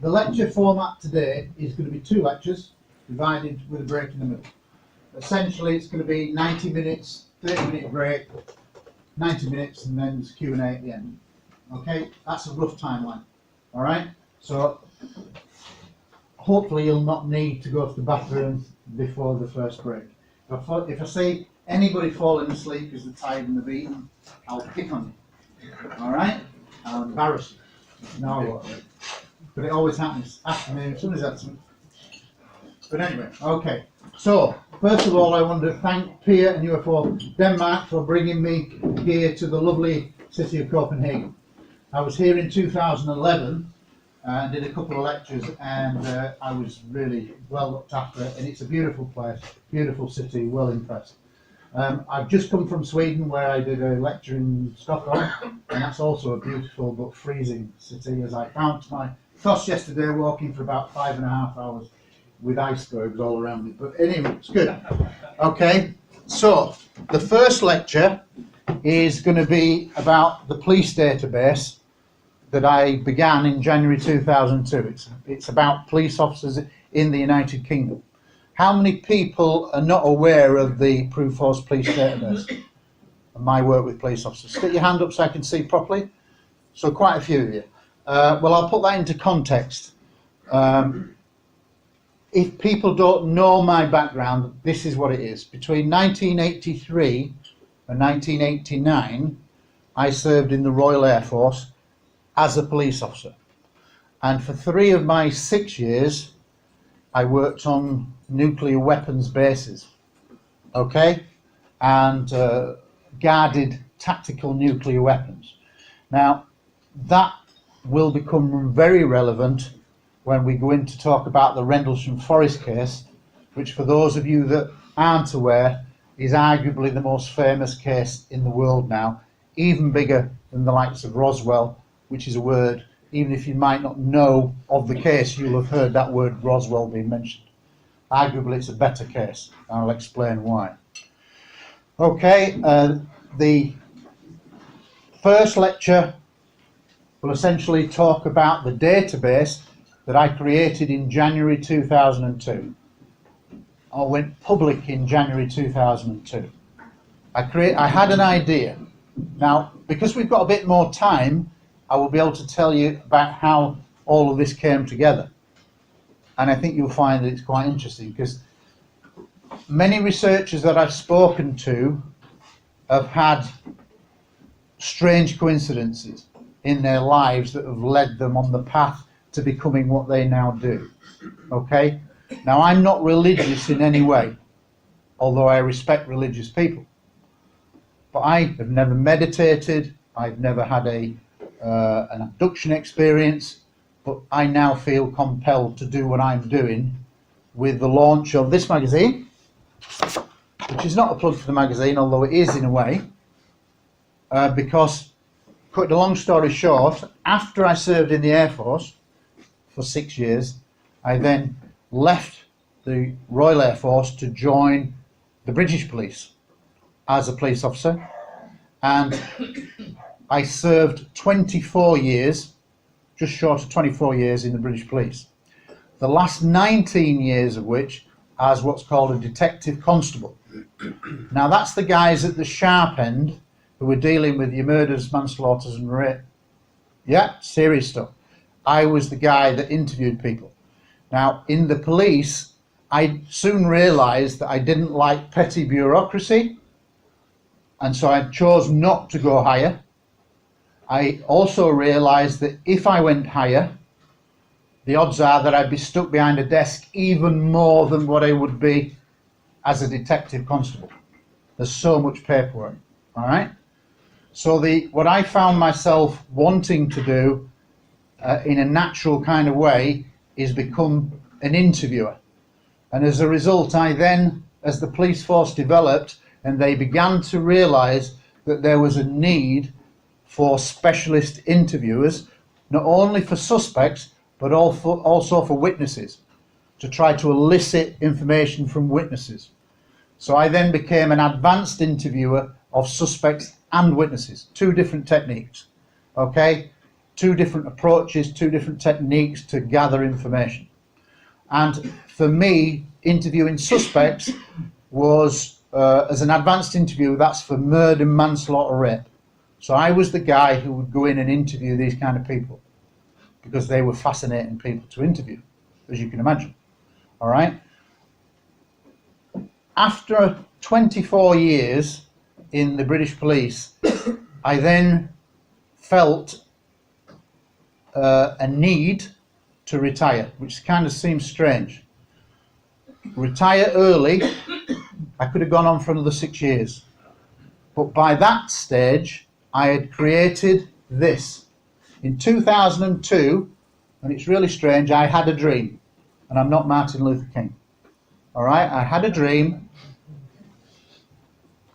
the lecture format today is going to be 2 lectures divided with a break in the middle. Essentially it's going to be 90 minutes, 30-minute break, 90 minutes, and then there's Q&A at the end. Okay, that's a rough timeline. Alright, so hopefully you'll not need to go to the bathroom before the first break. If I see anybody falling asleep because they're tired and they're beaten, I'll pick on you. Alright? I'll embarrass you. No, I won't. But it always happens after me, as soon as that's me. But anyway, okay. So, first of all, I want to thank PIA and UFO Denmark for bringing me here to the lovely city of Copenhagen. I was here in 2011 and did a couple of lectures, and I was really well looked after, and it's a beautiful place, beautiful city, well impressed. I've just come from Sweden, where I did a lecture in Stockholm, and that's also a beautiful but freezing city, as I found to my cost yesterday, walking for about 5.5 hours with icebergs all around me. But anyway, it's good. Okay, so the first lecture is going to be about the police database that I began in January 2002. It's about police officers in the United Kingdom. How many people are not aware of the PRUFOS police database and my work with police officers? Stick your hand up so I can see properly. So quite a few of you. Well, I'll put that into context. If people don't know my background, this is what it is. Between 1983 and 1989, I served in the Royal Air Force as a police officer. And for 3 of my 6 years, I worked on nuclear weapons bases, okay, and guarded tactical nuclear weapons. Now, that will become very relevant when we go in to talk about the Rendlesham Forest case, which, for those of you that aren't aware, is arguably the most famous case in the world now, even bigger than the likes of Roswell, which is a word, even if you might not know of the case, you'll have heard that word Roswell being mentioned. Arguably it's a better case, and I'll explain why. Okay, the first lecture will essentially talk about the database that I created in January 2002. I went public in January 2002. I had an idea. Now, because we've got a bit more time, I will be able to tell you about how all of this came together. And I think you'll find that it's quite interesting, because many researchers that I've spoken to have had strange coincidences in their lives that have led them on the path to becoming what they now do. Okay? Now, I'm not religious in any way, although I respect religious people. But I have never meditated, I've never had an abduction experience, but I now feel compelled to do what I'm doing with the launch of this magazine, which is not a plug for the magazine, although it is in a way, because, cut a long story short, after I served in the Air Force for 6 years, I then left the Royal Air Force to join the British Police as a police officer, and I served 24 years, just short of 24 years in the British Police. The last 19 years of which as what's called a Detective Constable. Now that's the guys at the sharp end who were dealing with your murders, manslaughters and rape. Yeah, serious stuff. I was the guy that interviewed people. Now in the police, I soon realised that I didn't like petty bureaucracy, and so I chose not to go higher. I also realised that if I went higher, the odds are that I'd be stuck behind a desk even more than what I would be as a detective constable. There's so much paperwork, all right? So what I found myself wanting to do in a natural kind of way is become an interviewer. And as a result, I then, as the police force developed and they began to realise that there was a need for specialist interviewers, not only for suspects, but also for witnesses, to try to elicit information from witnesses. So I then became an advanced interviewer of suspects and witnesses, two different techniques, okay? two different approaches, two different techniques to gather information. And for me, interviewing suspects was, as an advanced interview, that's for murder, manslaughter, rape. So I was the guy who would go in and interview these kind of people because they were fascinating people to interview, as you can imagine. All right. After 24 years in the British Police, I then felt a need to retire, which kind of seems strange. Retire early, I could have gone on for another 6 years. But by that stage, I had created this. In 2002, and it's really strange, I had a dream. And I'm not Martin Luther King. All right, I had a dream,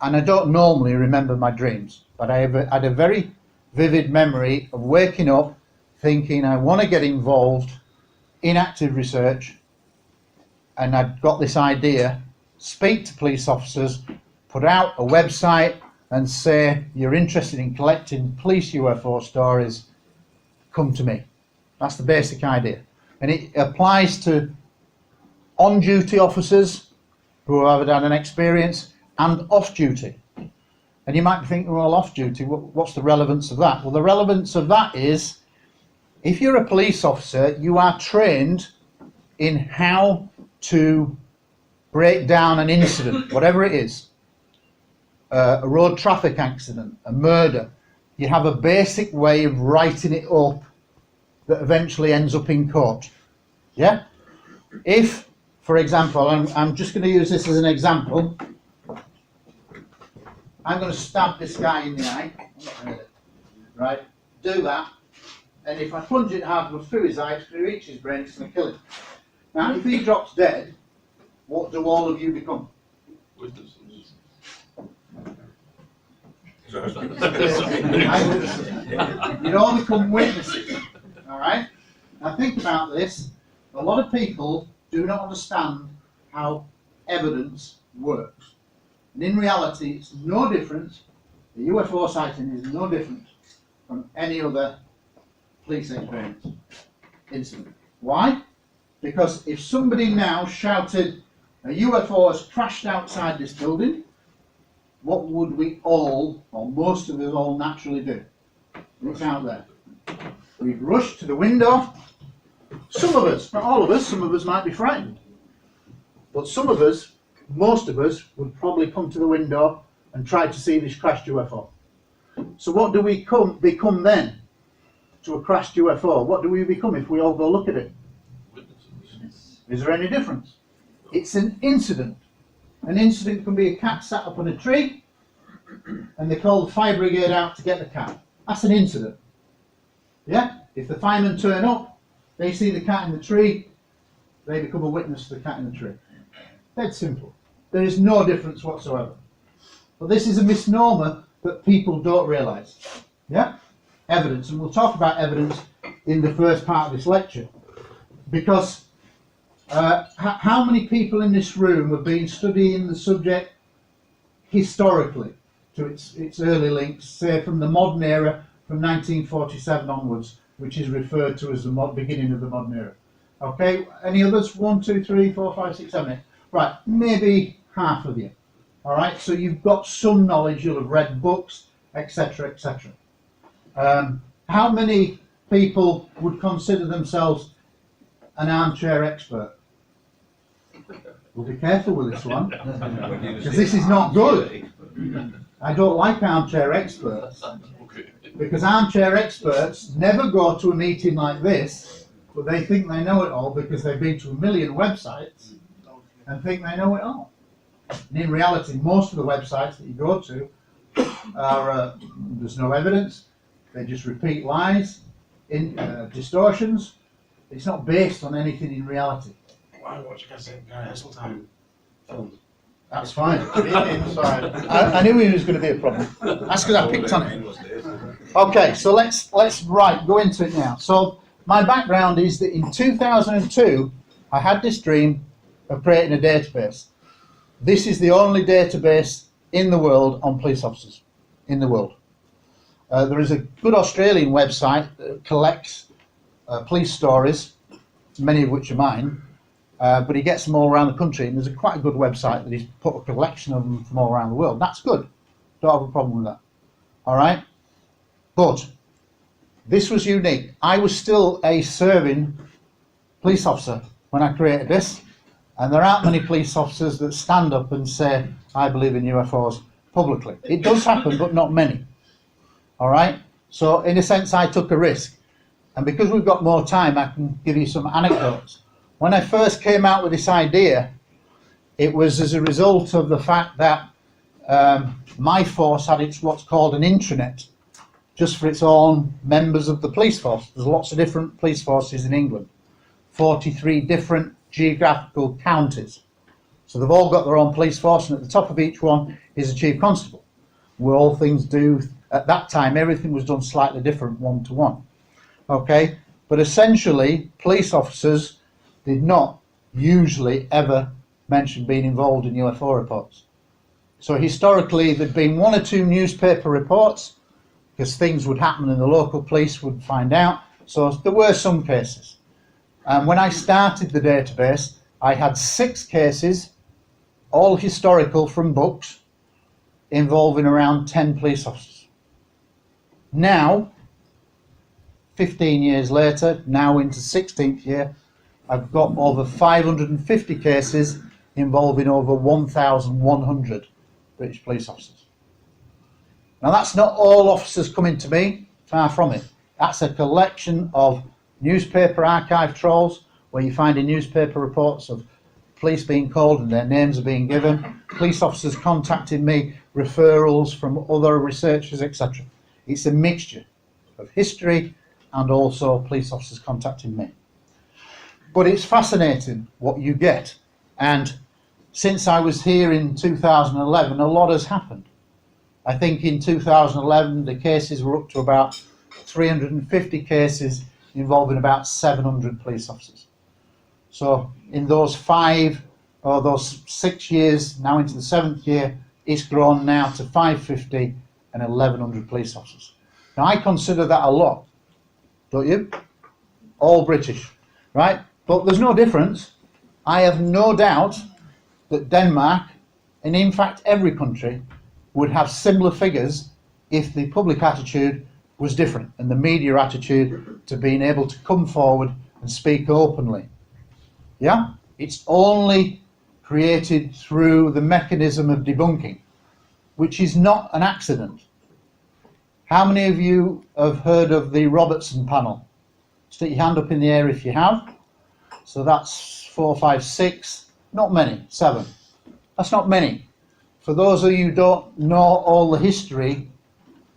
and I don't normally remember my dreams, but I had a very vivid memory of waking up thinking I want to get involved in active research, and I'd got this idea, speak to police officers, put out a website and say, you're interested in collecting police UFO stories, come to me. That's the basic idea. And it applies to on-duty officers who have had an experience and off-duty. And you might be thinking, well, off-duty, what's the relevance of that? Well, the relevance of that is, if you're a police officer, you are trained in how to break down an incident, whatever it is. A road traffic accident, a murder. You have a basic way of writing it up that eventually ends up in court. Yeah? If, for example, I'm just going to use this as an example. I'm going to stab this guy in the eye. Right? Do that. And if I plunge it hard through his eye, it's going to reach his brain, it's going to kill him. Now, if he drops dead, what do all of you become? Witnesses. You'd all become witnesses. Alright? Now think about this. A lot of people do not understand how evidence works. And in reality, it's no different. The UFO sighting is no different from any other police experience incident. Why? Because if somebody now shouted, a UFO has crashed outside this building, what would we all, or most of us all, naturally do? Look out there. We'd rush to the window. Some of us, not all of us, some of us might be frightened. But some of us, most of us, would probably come to the window and try to see this crashed UFO. So what do we become then to a crashed UFO? What do we become if we all go look at it? Witnesses. Is there any difference? It's an incident. An incident can be a cat sat up on a tree and they call the fire brigade out to get the cat. That's an incident. Yeah? If the firemen turn up, they see the cat in the tree, they become a witness to the cat in the tree. Dead simple. There is no difference whatsoever. But this is a misnomer that people don't realise. Yeah? Evidence. And we'll talk about evidence in the first part of this lecture. Because how many people in this room have been studying the subject historically to its early links, say from the modern era, from 1947 onwards, which is referred to as the beginning of the modern era? Okay, any others? 1, 2, 3, 4, 5, 6, 7, 8. Right, maybe half of you. All right, so you've got some knowledge, you'll have read books, etc., etc. How many people would consider themselves an armchair expert? We'll be careful with this one, because this is not good. I don't like armchair experts, because armchair experts never go to a meeting like this, but they think they know it all because they've been to a million websites and think they know it all. And in reality, most of the websites that you go to are, there's no evidence, they just repeat lies, distortions. It's not based on anything in reality. I watch Gary Heseltine films. That's fine. I knew he was going to be a problem. That's because I picked on it. Okay, so let's go into it now. So my background is that in 2002, I had this dream of creating a database. This is the only database in the world on police officers, in the world. There is a good Australian website that collects police stories, many of which are mine, but he gets them all around the country, and there's quite a good website that he's put a collection of them from all around the world. That's good. Don't have a problem with that. All right? But this was unique. I was still a serving police officer when I created this, and there aren't many police officers that stand up and say, I believe in UFOs publicly. It does happen, but not many. All right? So in a sense, I took a risk. And because we've got more time, I can give you some anecdotes. When I first came out with this idea, it was as a result of the fact that my force had what's called an intranet, just for its own members of the police force. There's lots of different police forces in England, 43 different geographical counties. So they've all got their own police force, and at the top of each one is a chief constable, where all things do, at that time, everything was done slightly different, one to one. Okay, but essentially, police officers did not usually ever mention being involved in UFO reports. So historically, there'd been one or two newspaper reports, because things would happen and the local police would find out. So there were some cases. And when I started the database, I had 6 cases, all historical from books, involving around 10 police officers. Now, 15 years later, now into 16th year, I've got over 550 cases involving over 1,100 British police officers. Now that's not all officers coming to me, far from it. That's a collection of newspaper archive trolls, where you find in newspaper reports of police being called and their names are being given, police officers contacting me, referrals from other researchers, etc. It's a mixture of history and also police officers contacting me. But it's fascinating what you get. And since I was here in 2011, a lot has happened. I think in 2011, the cases were up to about 350 cases involving about 700 police officers. So in those 6 years, now into the 7th year, it's grown now to 550 and 1,100 police officers. Now I consider that a lot, don't you? All British, right? But there's no difference. I have no doubt that Denmark, and in fact every country, would have similar figures if the public attitude was different and the media attitude to being able to come forward and speak openly. Yeah? It's only created through the mechanism of debunking, which is not an accident. How many of you have heard of the Robertson panel? Stick your hand up in the air if you have. So that's 4, 5, 6, not many, 7. That's not many. For those of you who don't know all the history,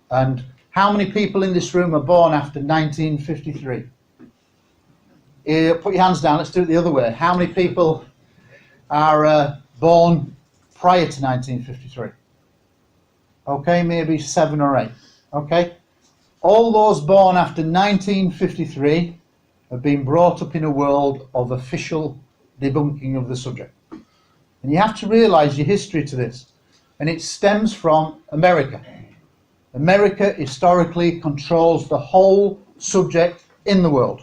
and how many people in this room are born after 1953? Put your hands down, let's do it the other way. How many people are born prior to 1953? Okay, maybe 7 or 8. Okay? All those born after 1953 have been brought up in a world of official debunking of the subject. And you have to realise your history to this. And it stems from America. America historically controls the whole subject in the world.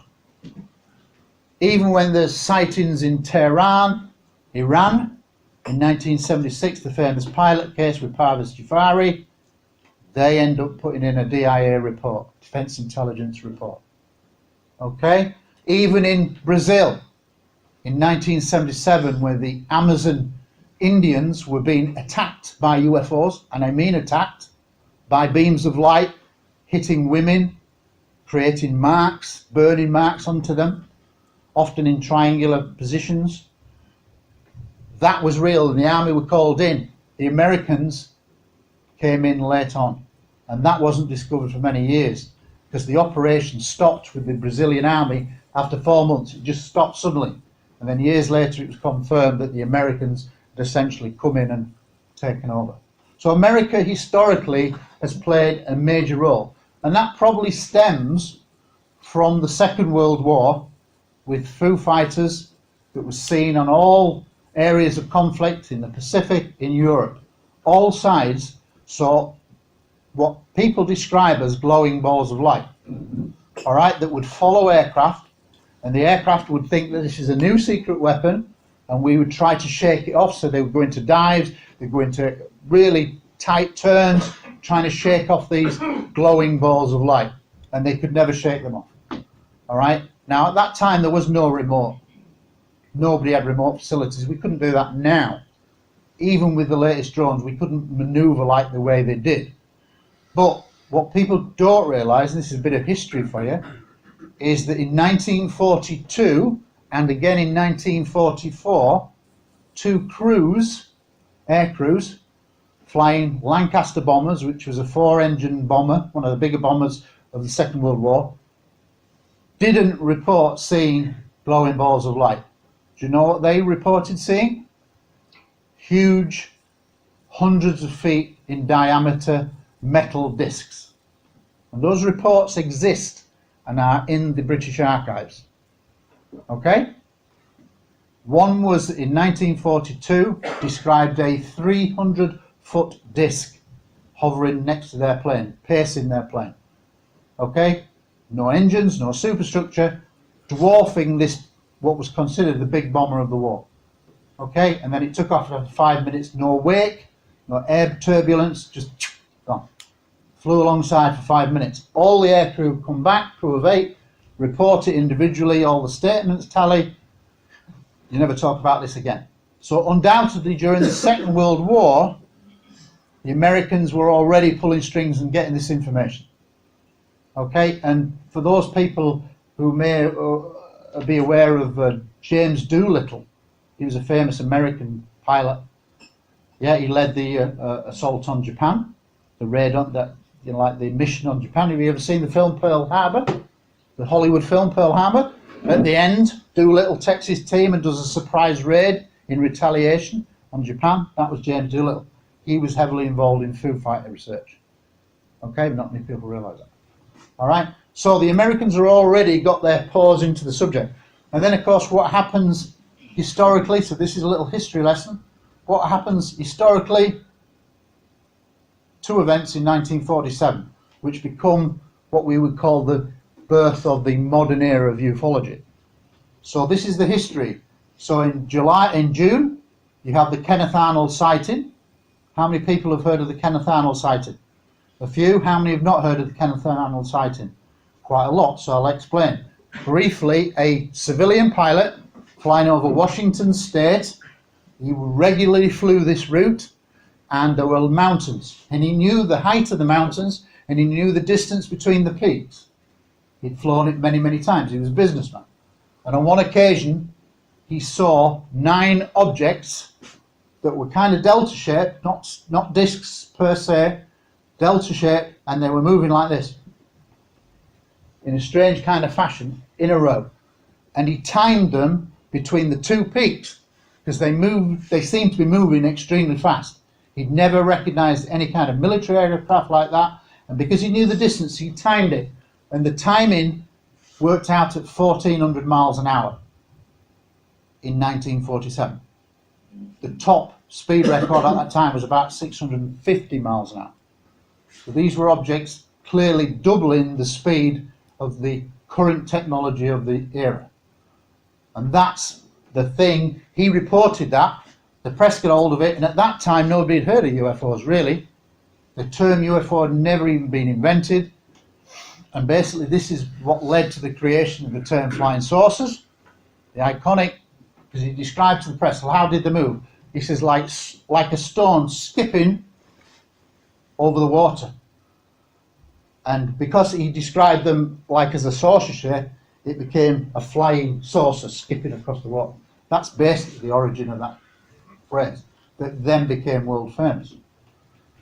Even when there's sightings in Tehran, Iran, in 1976, the famous pilot case with Parvez Jafari, they end up putting in a DIA report, Defense Intelligence Report. Okay? Even in Brazil, in 1977, where the Amazon Indians were being attacked by UFOs, and I mean attacked, by beams of light hitting women, creating marks, burning marks onto them, often in triangular positions. That was real, and the army were called in. The Americans came in late on, and that wasn't discovered for many years, because the operation stopped with the Brazilian army after 4 months. It just stopped suddenly, and then years later it was confirmed that the Americans had essentially come in and taken over. So America historically has played a major role, and that probably stems from the Second World War, with Foo Fighters that was seen on all areas of conflict in the Pacific, in Europe. All sides saw what people describe as glowing balls of light, all right, that would follow aircraft, and the aircraft would think that this is a new secret weapon, and we would try to shake it off. So they would go into dives, they'd go into really tight turns, trying to shake off these glowing balls of light, and they could never shake them off. All right. Now at that time there was no remote. Nobody had remote facilities. We couldn't do that now. Even with the latest drones, we couldn't maneuver like the way they did. But what people don't realise, and this is a bit of history for you, is that in 1942 and again in 1944, two air crews, flying Lancaster bombers, which was a 4-engine bomber, one of the bigger bombers of the Second World War, didn't report seeing glowing balls of light. Do you know what they reported seeing? Huge, hundreds of feet in diameter metal discs. And those reports exist and are in the British archives. Okay? One was in 1942, described a 300-foot disc hovering next to their plane, pacing their plane. Okay? No engines, no superstructure, dwarfing this, what was considered the big bomber of the war. Okay? And then it took off after 5 minutes, no wake, no air turbulence, just gone. Flew alongside for 5 minutes. All the air crew come back, crew of 8, report it individually, all the statements tally. You never talk about this again. So undoubtedly during the Second World War, the Americans were already pulling strings and getting this information. Okay, and for those people who may be aware of James Doolittle, he was a famous American pilot. Yeah, he led the assault on Japan, the raid on that, you know, like the mission on Japan. Have you ever seen the film Pearl Harbor? The Hollywood film Pearl Harbor? At the end, Doolittle takes his team and does a surprise raid in retaliation on Japan. That was James Doolittle. He was heavily involved in Foo Fighter research. Okay, not many people realise that. All right, so the Americans are already got their paws into the subject. And then, of course, what happens historically, so this is a little history lesson, what happens historically, two events in 1947, which become what we would call the birth of the modern era of ufology. So this is the history. So in June, you have the Kenneth Arnold sighting. How many people have heard of the Kenneth Arnold sighting? A few. How many have not heard of the Kenneth Arnold sighting? Quite a lot, so I'll explain. Briefly, a civilian pilot flying over Washington State, he regularly flew this route, and there were mountains, and he knew the height of the mountains, and he knew the distance between the peaks. He'd flown it many, many times. He was a businessman. And on one occasion, he saw 9 objects that were kind of delta-shaped, not discs per se, delta-shaped, and they were moving like this, in a strange kind of fashion, in a row. And he timed them between the 2 peaks, because they seemed to be moving extremely fast. He'd never recognised any kind of military aircraft like that, and because he knew the distance, he timed it, and the timing worked out at 1,400 miles an hour in 1947. The top speed record at that time was about 650 miles an hour. So these were objects clearly doubling the speed of the current technology of the era. And that's the thing. He reported that. The press got hold of it, and at that time nobody had heard of UFOs really. The term UFO had never even been invented. And basically this is what led to the creation of the term flying saucers. The iconic, because he described to the press, well, how did they move? He says like a stone skipping over the water. And because he described them like as a saucer shape, it became a flying saucer skipping across the water. That's basically the origin of that phrase that then became world famous.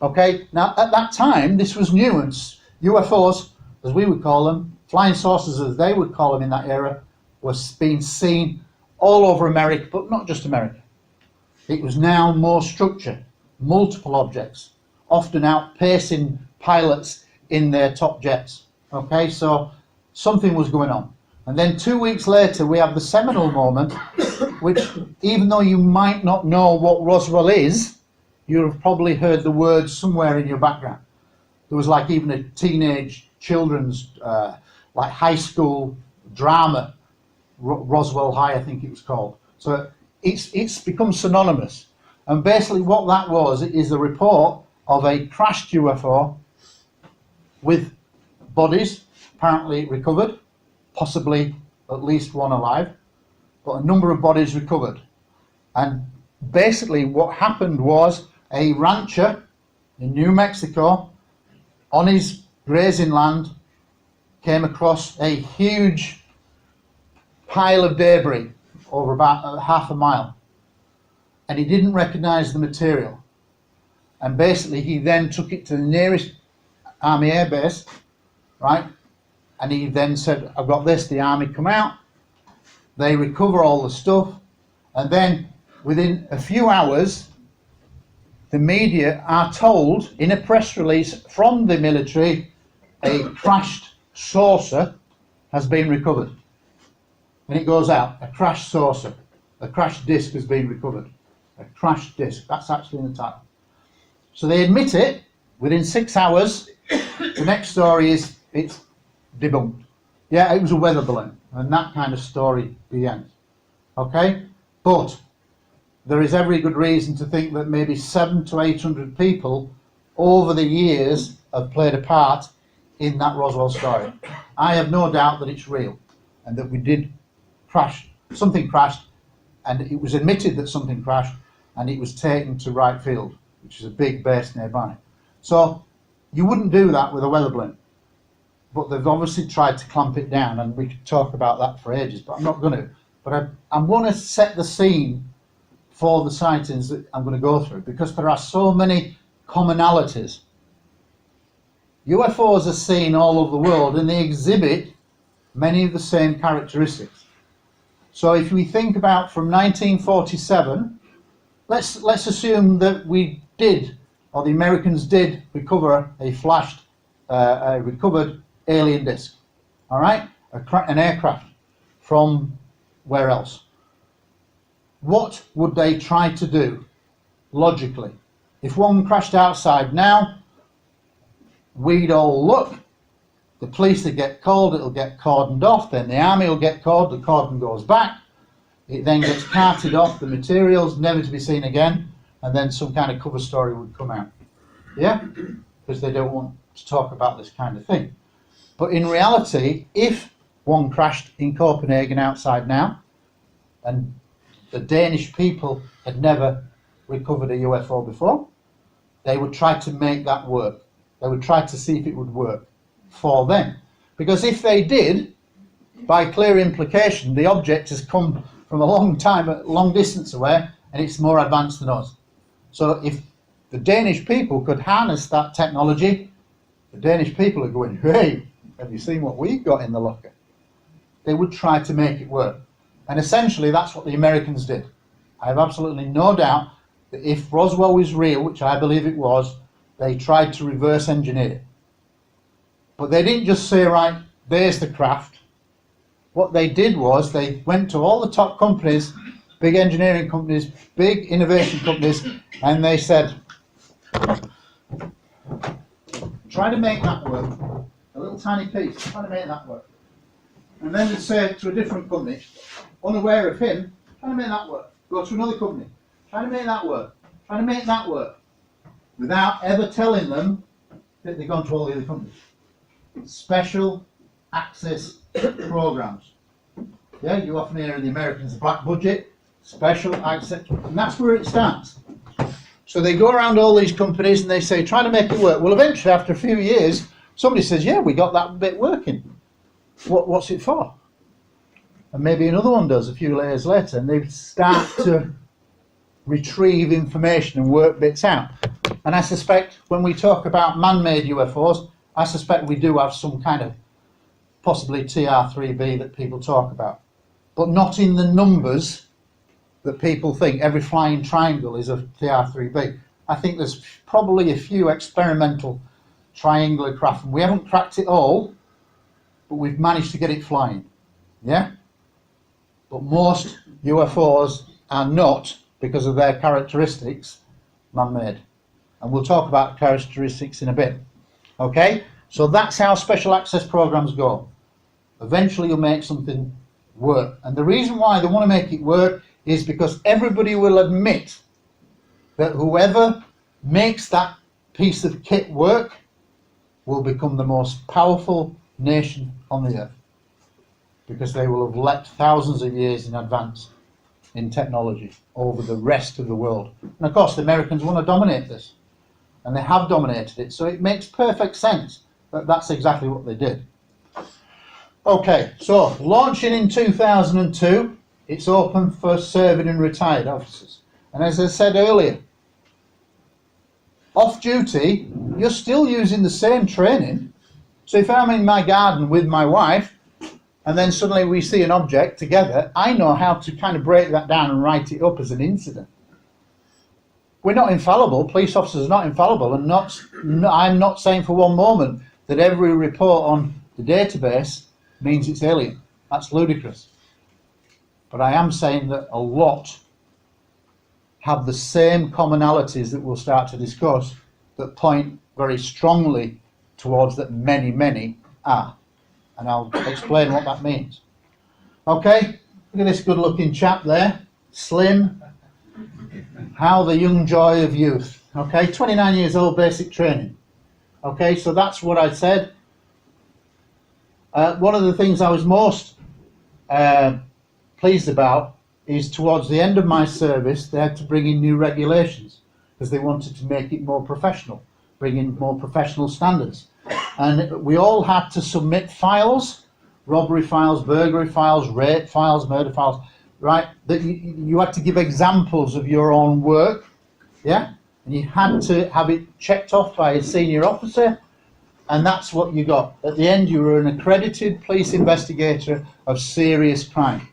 Okay, now at that time this was new, and UFOs, as we would call them, flying saucers as they would call them in that era, was being seen all over America, but not just America. It was now more structured, multiple objects, often outpacing pilots in their top jets. Okay, so something was going on. And then 2 weeks later we have the seminal moment, which even though you might not know what Roswell is, you have probably heard the words somewhere in your background. There was like even a teenage children's, like high school drama, Roswell High, I think it was called. So it's become synonymous. And basically what that was is a report of a crashed UFO with bodies apparently recovered, possibly at least one alive, but a number of bodies recovered. And basically what happened was a rancher in New Mexico on his grazing land came across a huge pile of debris over about half a mile, and he didn't recognize the material. And basically he then took it to the nearest army air base, right? And he then said, I've got this. The army come out, they recover all the stuff, and then within a few hours the media are told in a press release from the military a crashed saucer has been recovered. And it goes out, a crashed saucer, a crashed disc has been recovered. A crashed disc, that's actually in the title. So they admit it within 6 hours. The next story is it's debunked. Yeah, it was a weather balloon, and that kind of story begins. Okay? But there is every good reason to think that maybe 700 to 800 people over the years have played a part in that Roswell story. I have no doubt that it's real and that we did crash, something crashed, and it was admitted that something crashed, and it was taken to Wright Field, which is a big base nearby. So you wouldn't do that with a weather balloon, but they've obviously tried to clamp it down, and we could talk about that for ages, but I'm not going to. But I'm going to set the scene for the sightings that I'm going to go through, because there are so many commonalities. UFOs are seen all over the world, and they exhibit many of the same characteristics. So if we think about from 1947, let's assume that we did, or the Americans did, recover a recovered alien disc. All right, an aircraft from where else? What would they try to do logically? If one crashed outside now, we'd all look. The police would get called, it'll get cordoned off, then the army will get called, the cordon goes back, it then gets carted off, the materials never to be seen again, and then some kind of cover story would come out. Yeah? Because they don't want to talk about this kind of thing. But in reality, if one crashed in Copenhagen outside now, and the Danish people had never recovered a UFO before, they would try to make that work. They would try to see if it would work for them. Because if they did, by clear implication, the object has come from a long distance away, and it's more advanced than us. So if the Danish people could harness that technology, the Danish people are going, hey, have you seen what we've got in the locker? They would try to make it work. And essentially that's what the Americans did. I have absolutely no doubt that if Roswell was real, which I believe it was, they tried to reverse engineer it. But they didn't just say, right, there's the craft. What they did was they went to all the top companies, big engineering companies, big innovation companies, and they said, try to make that work. A little tiny piece, try to make that work. And then they say to a different company, unaware of him, try to make that work. Go to another company, try to make that work, try to make that work. Without ever telling them that they've gone to all the other companies. Special access programs. Yeah, you often hear in the Americans the black budget, special access, and that's where it starts. So they go around all these companies and they say, try to make it work. Well, eventually, after a few years, somebody says, yeah, we got that bit working. What's it for? And maybe another one does a few layers later, and they start to retrieve information and work bits out. And I suspect when we talk about man-made UFOs, I suspect we do have some kind of possibly TR3B that people talk about, but not in the numbers that people think. Every flying triangle is a TR3B. I think there's probably a few experimental triangular craft, and we haven't cracked it all, but we've managed to get it flying. Yeah? But most UFOs are not, because of their characteristics, man-made. And we'll talk about characteristics in a bit. Okay, so that's how special access programs go. Eventually you'll make something work. And the reason why they want to make it work is because everybody will admit that whoever makes that piece of kit work will become the most powerful nation on the earth, because they will have leapt thousands of years in advance in technology over the rest of the world. And of course the Americans want to dominate this, and they have dominated it, so it makes perfect sense that that's exactly what they did. Okay, so launching in 2002, it's open for serving and retired officers. And as I said earlier, off duty, you're still using the same training. So if I'm in my garden with my wife, and then suddenly we see an object together, I know how to kind of break that down and write it up as an incident. We're not infallible, police officers are not infallible, and I'm not saying for one moment that every report on the database means it's alien. That's ludicrous. But I am saying that a lot have the same commonalities that we'll start to discuss that point very strongly towards that many are. And I'll explain what that means. Okay, look at this good looking chap there, slim. How the young joy of youth. Okay, 29 years old, basic training. Okay, so that's what I said. One of the things I was most pleased about is towards the end of my service they had to bring in new regulations because they wanted to make it more professional, bring in more professional standards. And we all had to submit files, robbery files, burglary files, rape files, murder files, right? That you had to give examples of your own work, yeah? And you had to have it checked off by a senior officer, and that's what you got. At the end, you were an accredited police investigator of serious crime.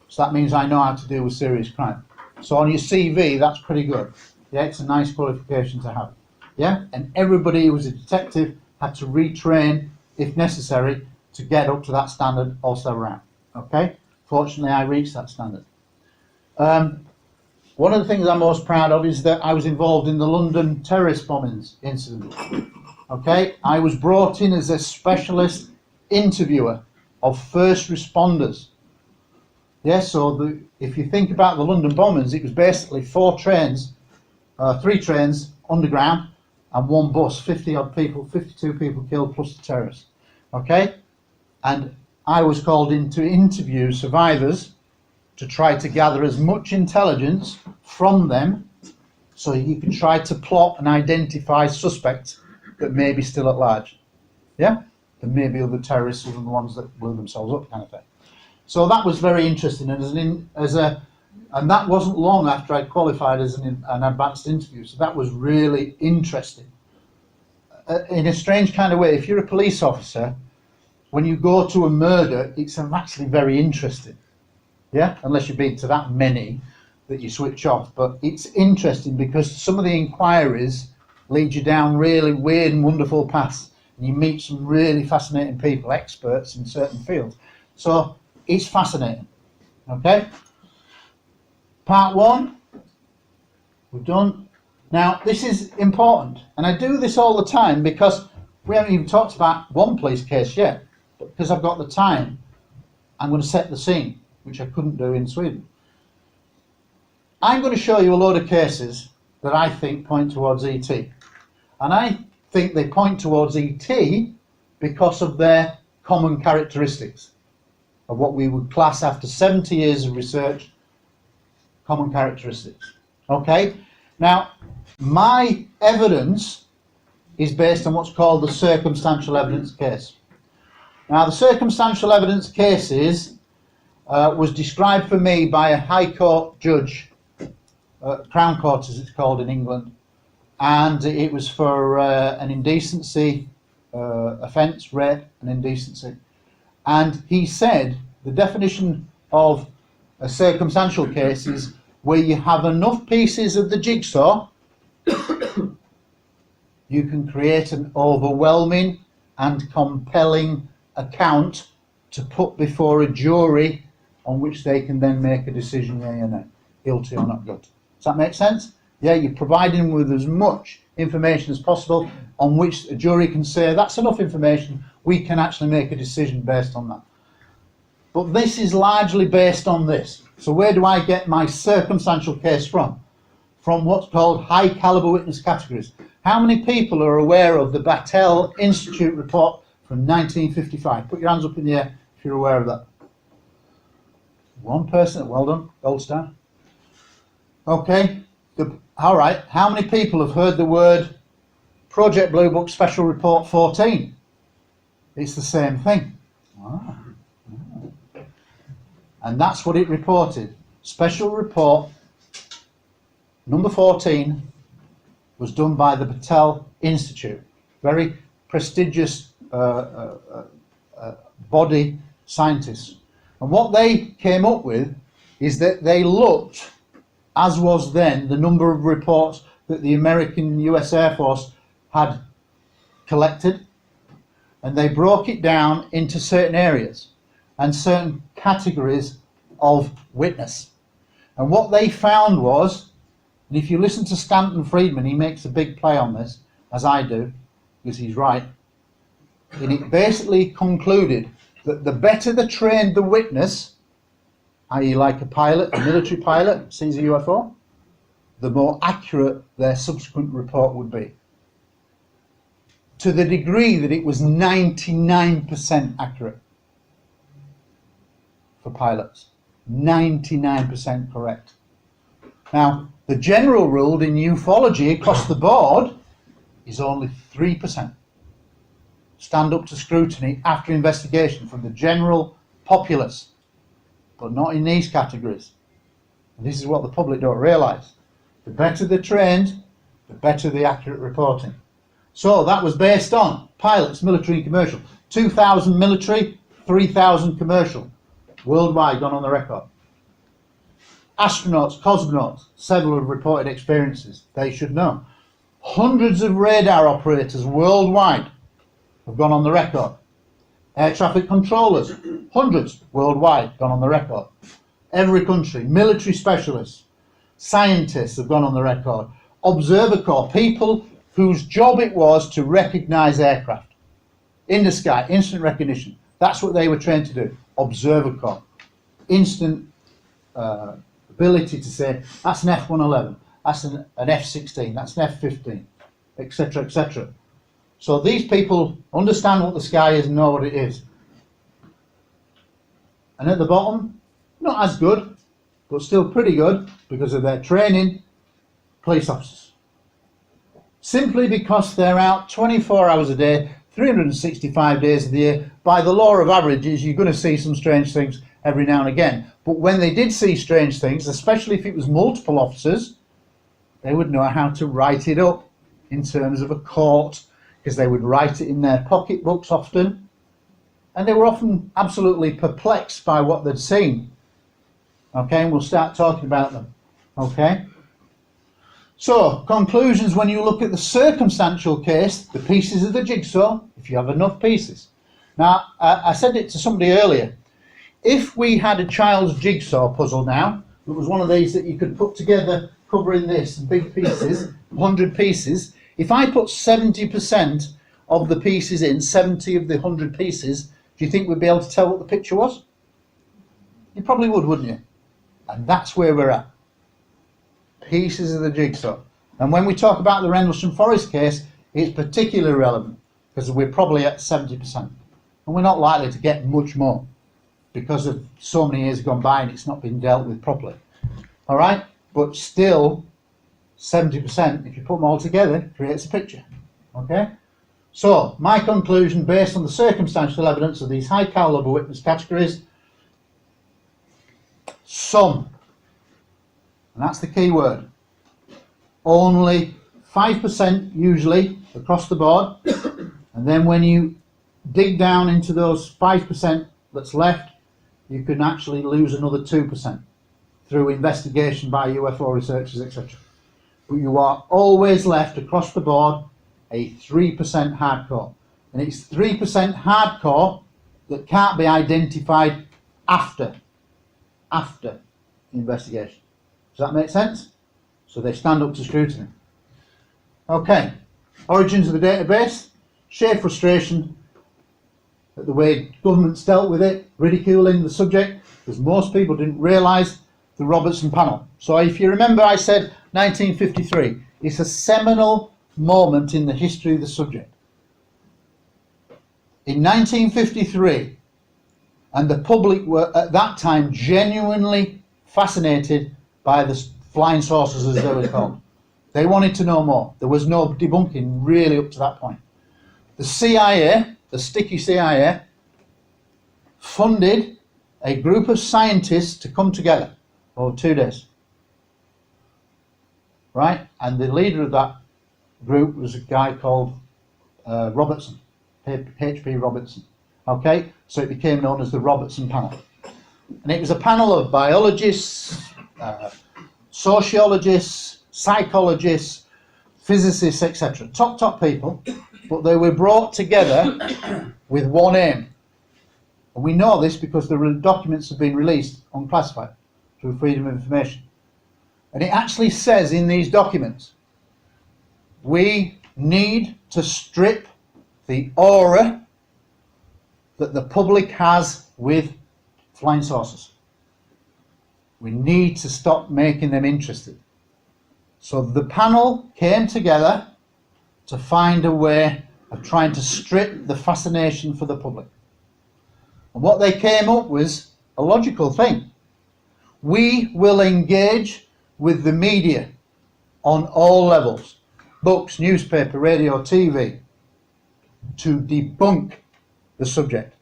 So that means I know how to deal with serious crime. So on your CV, that's pretty good. Yeah, it's a nice qualification to have. Yeah, and everybody who was a detective had to retrain, if necessary, to get up to that standard also around. Okay? Fortunately, I reached that standard. One of the things I'm most proud of is that I was involved in the London terrorist bombings incident. Okay? I was brought in as a specialist interviewer of first responders. Yes, so if you think about the London bombings, it was basically 3 trains underground and 1 bus, 50 odd people, 52 people killed plus the terrorists. Okay? And I was called in to interview survivors to try to gather as much intelligence from them so you can try to plot and identify suspects that may be still at large. Yeah? There may be other terrorists other than the ones that blew themselves up, kind of thing. So that was very interesting, and and that wasn't long after I qualified as an advanced interview, so that was really interesting. In a strange kind of way, if you're a police officer, when you go to a murder, it's actually very interesting. Yeah, unless you've been to that many that you switch off. But it's interesting because some of the inquiries lead you down really weird and wonderful paths, and you meet some really fascinating people, experts in certain fields. So it's fascinating. Okay, part 1 we've done. Now this is important, and I do this all the time because we haven't even talked about one police case yet, but because I've got the time, I'm going to set the scene, which I couldn't do in Sweden. I'm going to show you a load of cases that I think point towards ET. And I think they point towards ET because of their common characteristics of what we would class, after 70 years of research, common characteristics. Okay? Now, my evidence is based on what's called the circumstantial evidence case. Now, the circumstantial evidence cases was described for me by a High Court judge, Crown Court as it's called in England, and it was for an indecency offence, rape and indecency. And he said the definition of a circumstantial case is where you have enough pieces of the jigsaw, you can create an overwhelming and compelling account to put before a jury on which they can then make a decision, yeah or no, guilty or not guilty. Does that make sense? Yeah, you're providing them with as much information as possible on which a jury can say that's enough information, we can actually make a decision based on that. But this is largely based on this. So where do I get my circumstantial case from? From what's called high caliber witness categories. How many people are aware of the Battelle Institute report from 1955? Put your hands up in the air if you're aware of that. One person, well done, gold star. Okay, all right, how many people have heard the word Project Blue Book Special Report 14? It's the same thing. Ah. And that's what it reported. Special Report number 14 was done by the Battelle Institute. Very prestigious body scientists. And what they came up with is that they looked, as was then, the number of reports that the American US Air Force had collected, and they broke it down into certain areas and certain categories of witness. And what they found was, and if you listen to Stanton Friedman, he makes a big play on this, as I do, because he's right, and it basically concluded that the better the trained the witness, i.e. like a pilot, a military pilot sees a UFO, the more accurate their subsequent report would be. To the degree that it was 99% accurate for pilots. 99% correct. Now, the general rule in ufology across the board is only 3%. Stand up to scrutiny after investigation from the general populace, but not in these categories. And this is what the public don't realise. The better they're trained, the better the accurate reporting. So that was based on pilots, military and commercial. 2,000 military, 3,000 commercial. Worldwide, gone on the record. Astronauts, cosmonauts, several have reported experiences. They should know. Hundreds of radar operators worldwide have gone on the record. Air traffic controllers, hundreds worldwide, gone on the record. Every country, military specialists, scientists have gone on the record. Observer Corps, people whose job it was to recognise aircraft in the sky, instant recognition. That's what they were trained to do. Observer Corps, instant ability to say that's an F-111, that's an F-16, that's an F-15, etc., etc. So these people understand what the sky is and know what it is. And at the bottom, not as good, but still pretty good because of their training, police officers. Simply because they're out 24 hours a day, 365 days of the year. By the law of averages, you're going to see some strange things every now and again. But when they did see strange things, especially if it was multiple officers, they would know how to write it up in terms of a court, because they would write it in their pocketbooks often, and they were often absolutely perplexed by what they'd seen. Okay, and we'll start talking about them. Okay? So, conclusions when you look at the circumstantial case, the pieces of the jigsaw, if you have enough pieces. Now, I said it to somebody earlier. If we had a child's jigsaw puzzle now, it was one of these that you could put together covering this, big pieces, 100 pieces. If I put 70% of the pieces in, 70 of the 100 pieces, do you think we'd be able to tell what the picture was? You probably would, wouldn't you? And that's where we're at. Pieces of the jigsaw. And when we talk about the Rendlesham Forest case, it's particularly relevant because we're probably at 70%. And we're not likely to get much more because of so many years gone by and it's not been dealt with properly. All right? But still, 70%, if you put them all together, creates a picture. Okay? So, my conclusion based on the circumstantial evidence of these high caliber witness categories, some, and that's the key word, only 5% usually across the board, and then when you dig down into those 5% that's left, you can actually lose another 2% through investigation by UFO researchers, etc. But you are always left across the board a 3% hardcore. And it's 3% hardcore that can't be identified after investigation. Does that make sense? So they stand up to scrutiny. Okay, origins of the database, sheer frustration at the way governments dealt with it, ridiculing the subject, because most people didn't realise the Robertson panel. So if you remember, I said 1953, it's a seminal moment in the history of the subject. In 1953, and the public were at that time genuinely fascinated by the flying saucers, as they were called. They wanted to know more. There was no debunking really up to that point. The CIA, the sticky CIA, funded a group of scientists to come together over 2 days. Right? And the leader of that group was a guy called Robertson, H.P. Robertson. Okay? So it became known as the Robertson panel. And it was a panel of biologists, sociologists, psychologists, physicists, etc. Top people, but they were brought together with one aim. And we know this because the documents have been released unclassified through Freedom of Information. And it actually says in these documents, we need to strip the aura that the public has with flying saucers. We need to stop making them interested. So the panel came together to find a way of trying to strip the fascination for the public. And what they came up with was a logical thing. We will engage with the media on all levels, books, newspaper, radio, TV, to debunk the subject.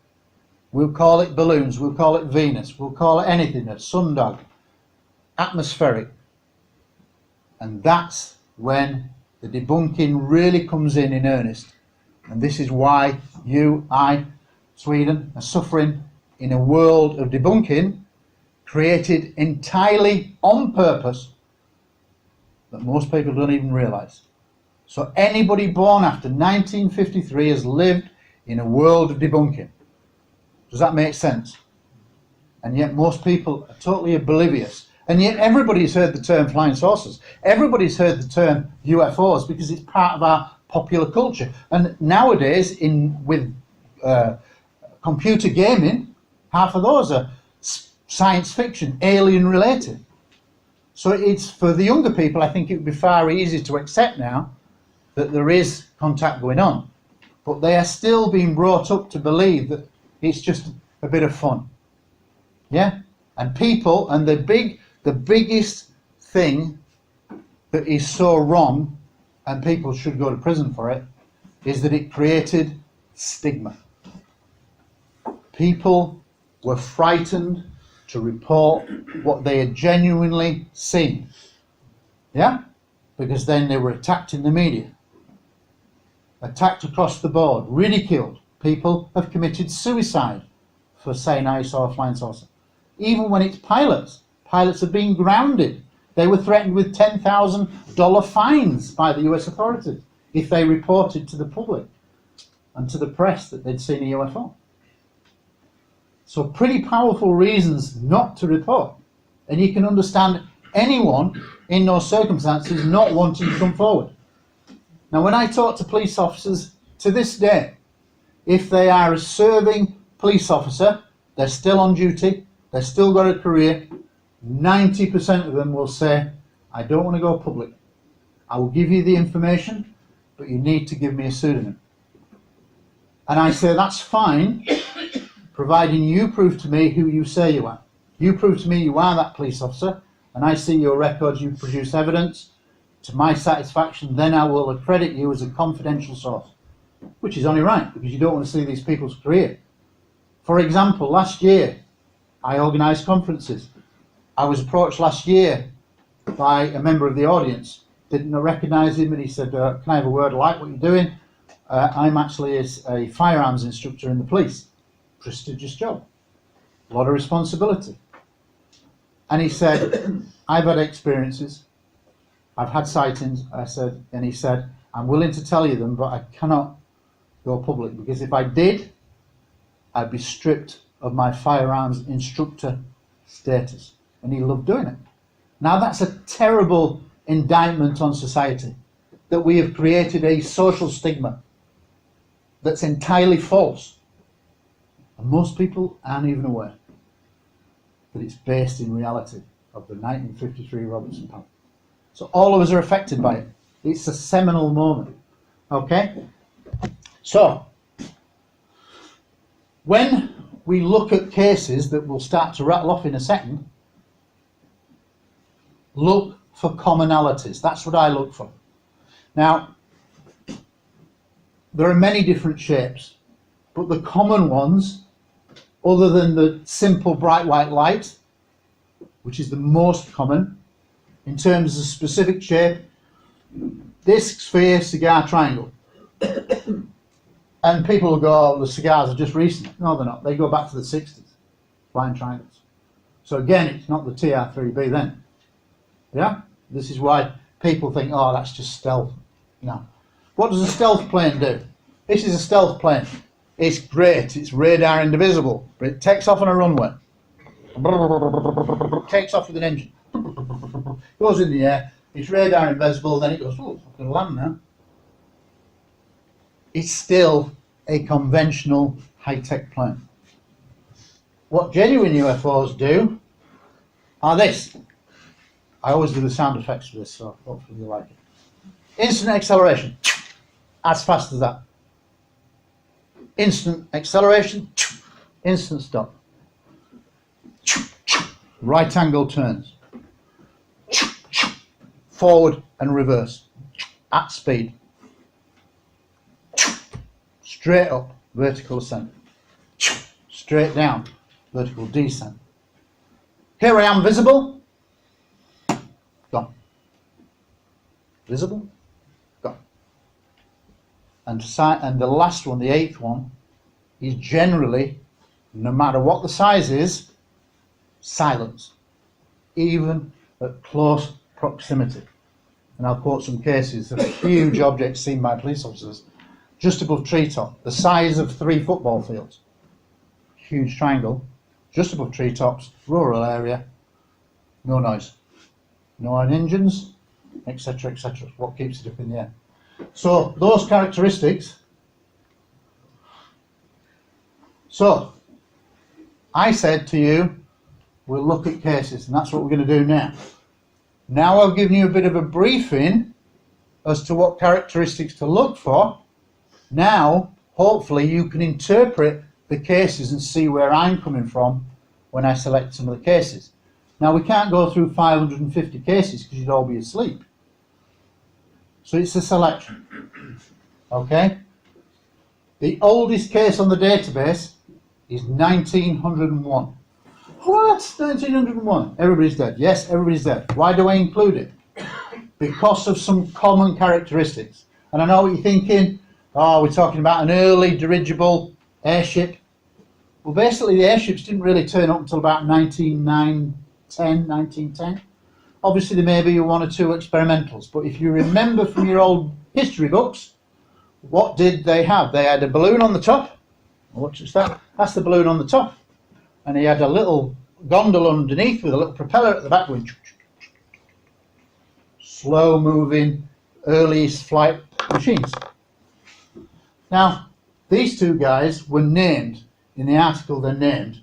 We'll call it balloons, we'll call it Venus, we'll call it anything, a sundog, atmospheric. And that's when the debunking really comes in earnest. And this is why you, I, Sweden are suffering in a world of debunking created entirely on purpose that most people don't even realise. So anybody born after 1953 has lived in a world of debunking. Does that make sense? And yet most people are totally oblivious. And yet everybody's heard the term flying saucers. Everybody's heard the term UFOs because it's part of our popular culture. And nowadays, with computer gaming, half of those are science fiction, alien related. So it's for the younger people, I think it would be far easier to accept now that there is contact going on. But they are still being brought up to believe that it's just a bit of fun. Yeah? And people, and the biggest thing that is so wrong, and people should go to prison for it, is that it created stigma. People were frightened to report what they had genuinely seen. Yeah? Because then they were attacked in the media. Attacked across the board, ridiculed. People have committed suicide for saying I saw a flying saucer. Even when it's pilots. Pilots have been grounded. They were threatened with $10,000 fines by the US authorities if they reported to the public and to the press that they'd seen a UFO. So pretty powerful reasons not to report. And you can understand anyone in those circumstances not wanting to come forward. Now when I talk to police officers to this day, if they are a serving police officer, they're still on duty, they've still got a career, 90% of them will say, I don't want to go public. I will give you the information, but you need to give me a pseudonym. And I say, that's fine, providing you prove to me who you say you are. You prove to me you are that police officer, and I see your records, you produce evidence to my satisfaction, then I will accredit you as a confidential source. Which is only right, because you don't want to see these people's career. For example, last year, I organised conferences. I was approached last year by a member of the audience, didn't recognise him, and he said, can I have a word? I like what you're doing. I'm actually a firearms instructor in the police. Prestigious job. A lot of responsibility. And he said, I've had experiences. I've had sightings, and he said, I'm willing to tell you them, but I cannot go public, because if I did, I'd be stripped of my firearms instructor status. And he loved doing it. Now that's a terrible indictment on society, that we have created a social stigma that's entirely false. And most people aren't even aware that it's based in reality of the 1953 Robertson panel. So all of us are affected by it. It's a seminal moment. Okay? So, when we look at cases that we'll start to rattle off in a second, look for commonalities. That's what I look for. Now, there are many different shapes, but the common ones, other than the simple bright white light, which is the most common, in terms of specific shape, disc, sphere, cigar, triangle. And people will go, oh, the cigars are just recent. No, they're not. They go back to the 60s, flying triangles. So again, it's not the TR3B then. Yeah? This is why people think, oh, that's just stealth. No. What does a stealth plane do? This is a stealth plane. It's great. It's radar indivisible, but it takes off on a runway. Takes off with an engine. Goes in the air. It's radar invisible. Then it goes, oh, I can land now. It's still a conventional high-tech plane. What genuine UFOs do are this. I always do the sound effects for this, so hopefully you like it. Instant acceleration, as fast as that. Instant acceleration, instant stop. Right angle turns. Forward and reverse, at speed. Straight up, vertical ascent. Straight down, vertical descent. Here I am, visible. Gone. Visible. Gone. And the last one, the 8th one, is generally, no matter what the size is, silence, even at close proximity. And I'll quote some cases of huge objects seen by police officers just above treetop, the size of 3 football fields. Huge triangle, just above treetops, rural area, no noise, no engines, etc., etc. What keeps it up in the air? So those characteristics. So I said to you, we'll look at cases, and that's what we're going to do now. Now I've given you a bit of a briefing as to what characteristics to look for. Now, hopefully, you can interpret the cases and see where I'm coming from when I select some of the cases. Now, we can't go through 550 cases because you'd all be asleep. So it's a selection. Okay? The oldest case on the database is 1901. What? 1901? Everybody's dead. Yes, everybody's dead. Why do I include it? Because of some common characteristics. And I know what you're thinking. Oh, we're talking about an early dirigible airship. Well, basically, the airships didn't really turn up until about 1910. Obviously, there may be 1 or 2 experimentals, but if you remember from your old history books, what did they have? They had a balloon on the top. What's that? That's the balloon on the top. And he had a little gondola underneath with a little propeller at the back going slow moving early flight machines. Now, these 2 guys were named in the article. They're named,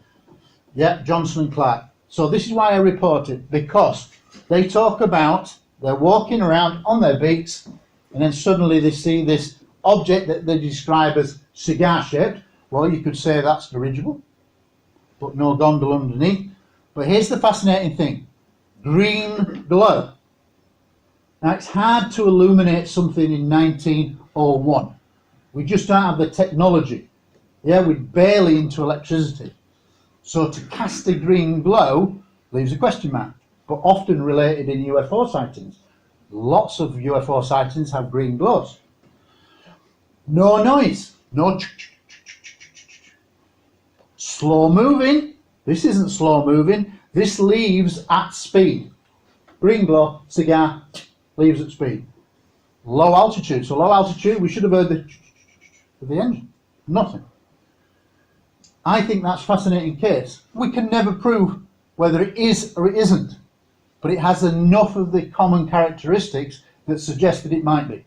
yeah, Johnson and Clark. So this is why I report it, because they talk about they're walking around on their beats, and then suddenly they see this object that they describe as cigar shaped. Well, you could say that's dirigible, but no gondola underneath. But here's the fascinating thing: green glow. Now, it's hard to illuminate something in 1901. We just don't have the technology. Yeah, we're barely into electricity. So to cast a green glow leaves a question mark, but often related in UFO sightings. Lots of UFO sightings have green glows. No noise, no slow moving. This isn't slow moving. This leaves at speed. Green glow, cigar, leaves at speed. Low altitude. So low altitude, we should have heard the engine. Nothing. I think that's a fascinating case. We can never prove whether it is or it isn't. but it has enough of the common characteristics that suggest that it might be.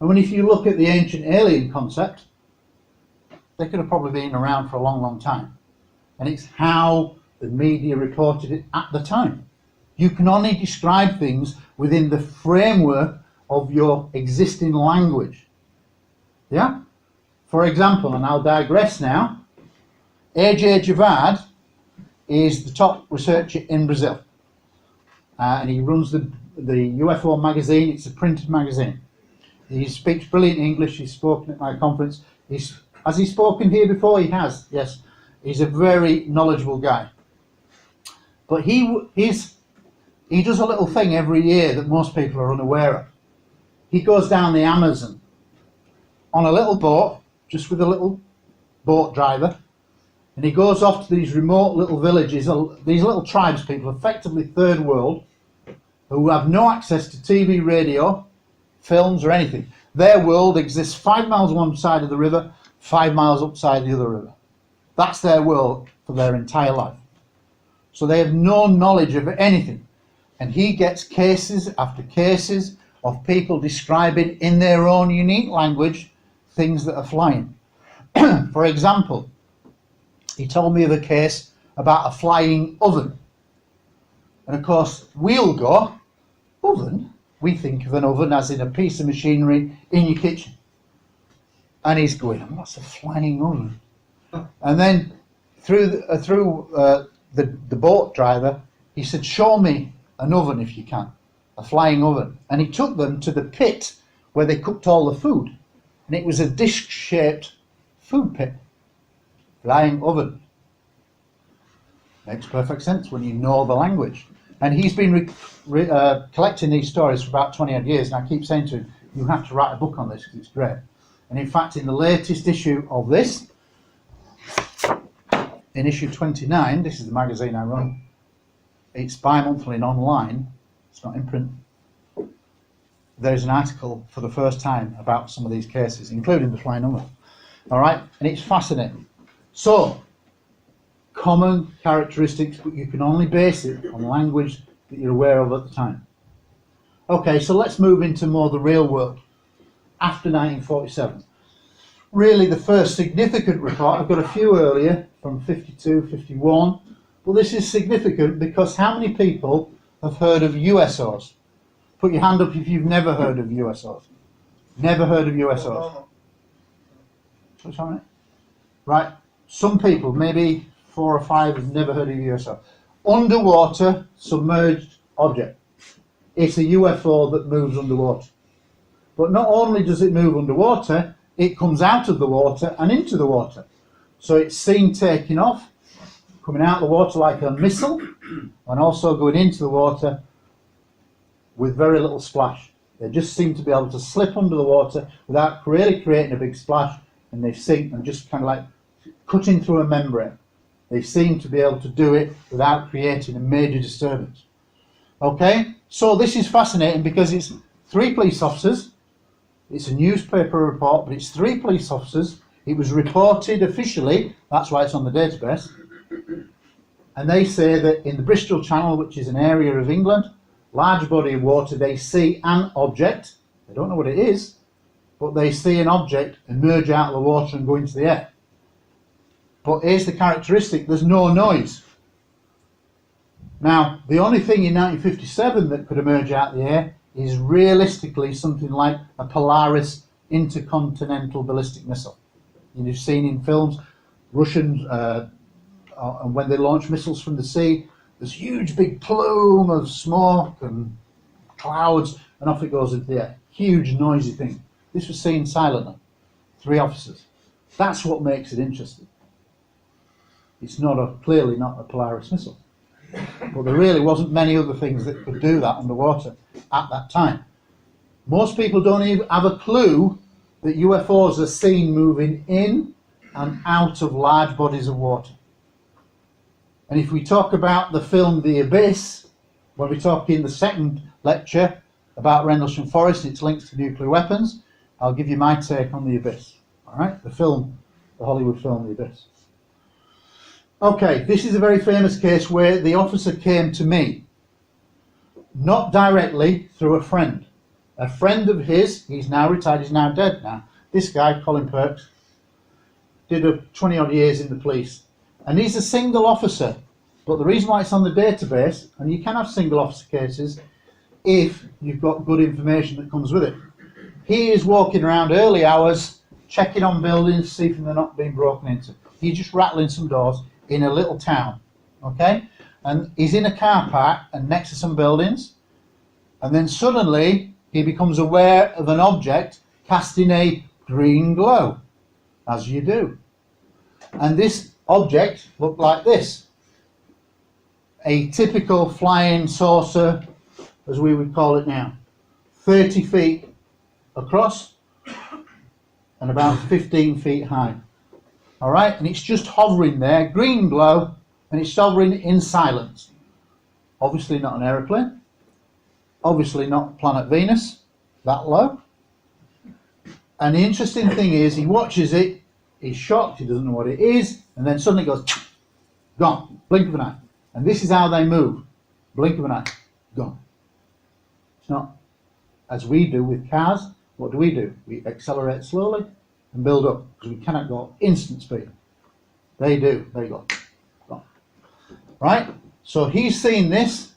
And when if you look at the ancient alien concept, they could have probably been around for a long, long time. And it's how the media reported it at the time. You can only describe things within the framework of your existing language. Yeah? For example, and I'll digress now, A.J. Javad is the top researcher in Brazil. And he runs the UFO magazine. It's a printed magazine. He speaks brilliant English. He's spoken at my conference. Has he spoken here before? He has, yes. He's a very knowledgeable guy. But he does a little thing every year that most people are unaware of. He goes down the Amazon on a little boat, just with a little boat driver, and he goes off to these remote little villages, these little tribes people, effectively third world, who have no access to TV, radio, films or anything. Their world exists 5 miles one side of the river, 5 miles upside the other river. That's their world for their entire life. So they have no knowledge of anything. And he gets cases after cases of people describing in their own unique language things that are flying. For example, he told me of a case about a flying oven. And of course, we'll go, oven? We think of an oven as in a piece of machinery in your kitchen. And he's going, what's a flying oven? And then through the boat driver, he said, show me an oven if you can, a flying oven. And he took them to the pit where they cooked all the food. And it was a disc-shaped food pit, flying oven. Makes perfect sense when you know the language. And he's been collecting these stories for about 20 odd years, and I keep saying to him, you have to write a book on this because it's great. And in fact, in the latest issue of this, in issue 29, this is the magazine I run, it's bi-monthly and online, it's not in print, there's an article for the first time about some of these cases, including the flying oven. All right, and it's fascinating. So, common characteristics, but you can only base it on language that you're aware of at the time. Okay, so let's move into more the real world after 1947. Really the first significant report, I've got a few earlier from 52, 51, but this is significant because how many people have heard of USOs? Put your hand up if you've never heard of USOs. Never heard of USOs. What's on it? Right, some people, maybe 4 or 5, have never heard of UFO. Underwater submerged object. It's a UFO that moves underwater. But not only does it move underwater, it comes out of the water and into the water. So it's seen taking off, coming out of the water like a missile, and also going into the water with very little splash. They just seem to be able to slip under the water without really creating a big splash, and they sink and just kind of like cutting through a membrane. They seem to be able to do it without creating a major disturbance. Okay, so this is fascinating because it's 3 police officers. It's a newspaper report, but it's 3 police officers. It was reported officially, that's why it's on the database. And they say that in the Bristol Channel, which is an area of England, large body of water, they see an object. They don't know what it is, but they see an object emerge out of the water and go into the air. But here's the characteristic, there's no noise. Now, the only thing in 1957 that could emerge out of the air is realistically something like a Polaris intercontinental ballistic missile. You've seen in films, Russians, and when they launch missiles from the sea, there's a huge big plume of smoke and clouds, and off it goes into the air. Huge noisy thing. This was seen silently. 3 officers. That's what makes it interesting. It's clearly not a Polaris missile. But there really wasn't many other things that could do that underwater at that time. Most people don't even have a clue that UFOs are seen moving in and out of large bodies of water. And if we talk about the film The Abyss, when we talk in the second lecture about Rendlesham Forest, its links to nuclear weapons, I'll give you my take on The Abyss. All right, the Hollywood film The Abyss. Okay, this is a very famous case where the officer came to me not directly, through a friend. A friend of his, he's now retired, he's now dead now. This guy, Colin Perks, did 20 odd years in the police. And he's a single officer. But the reason why it's on the database, and you can have single officer cases if you've got good information that comes with it. He is walking around early hours, checking on buildings, see if they're not being broken into. He's just rattling some doors in a little town, okay? And he's in a car park and next to some buildings, and then suddenly he becomes aware of an object casting a green glow, as you do. And this object looked like this. A typical flying saucer, as we would call it now. 30 feet across and about 15 feet high. All right, and it's just hovering there, green glow, and it's hovering in silence. Obviously not an aeroplane, obviously not planet Venus, that low. And the interesting thing is, he watches it, he's shocked, he doesn't know what it is, and then suddenly goes, gone, blink of an eye. And this is how they move, blink of an eye, gone. It's not as we do with cars. What do? We accelerate slowly and build up, because we cannot go instant speed. They do, they go, gone. Right? So he's seen this,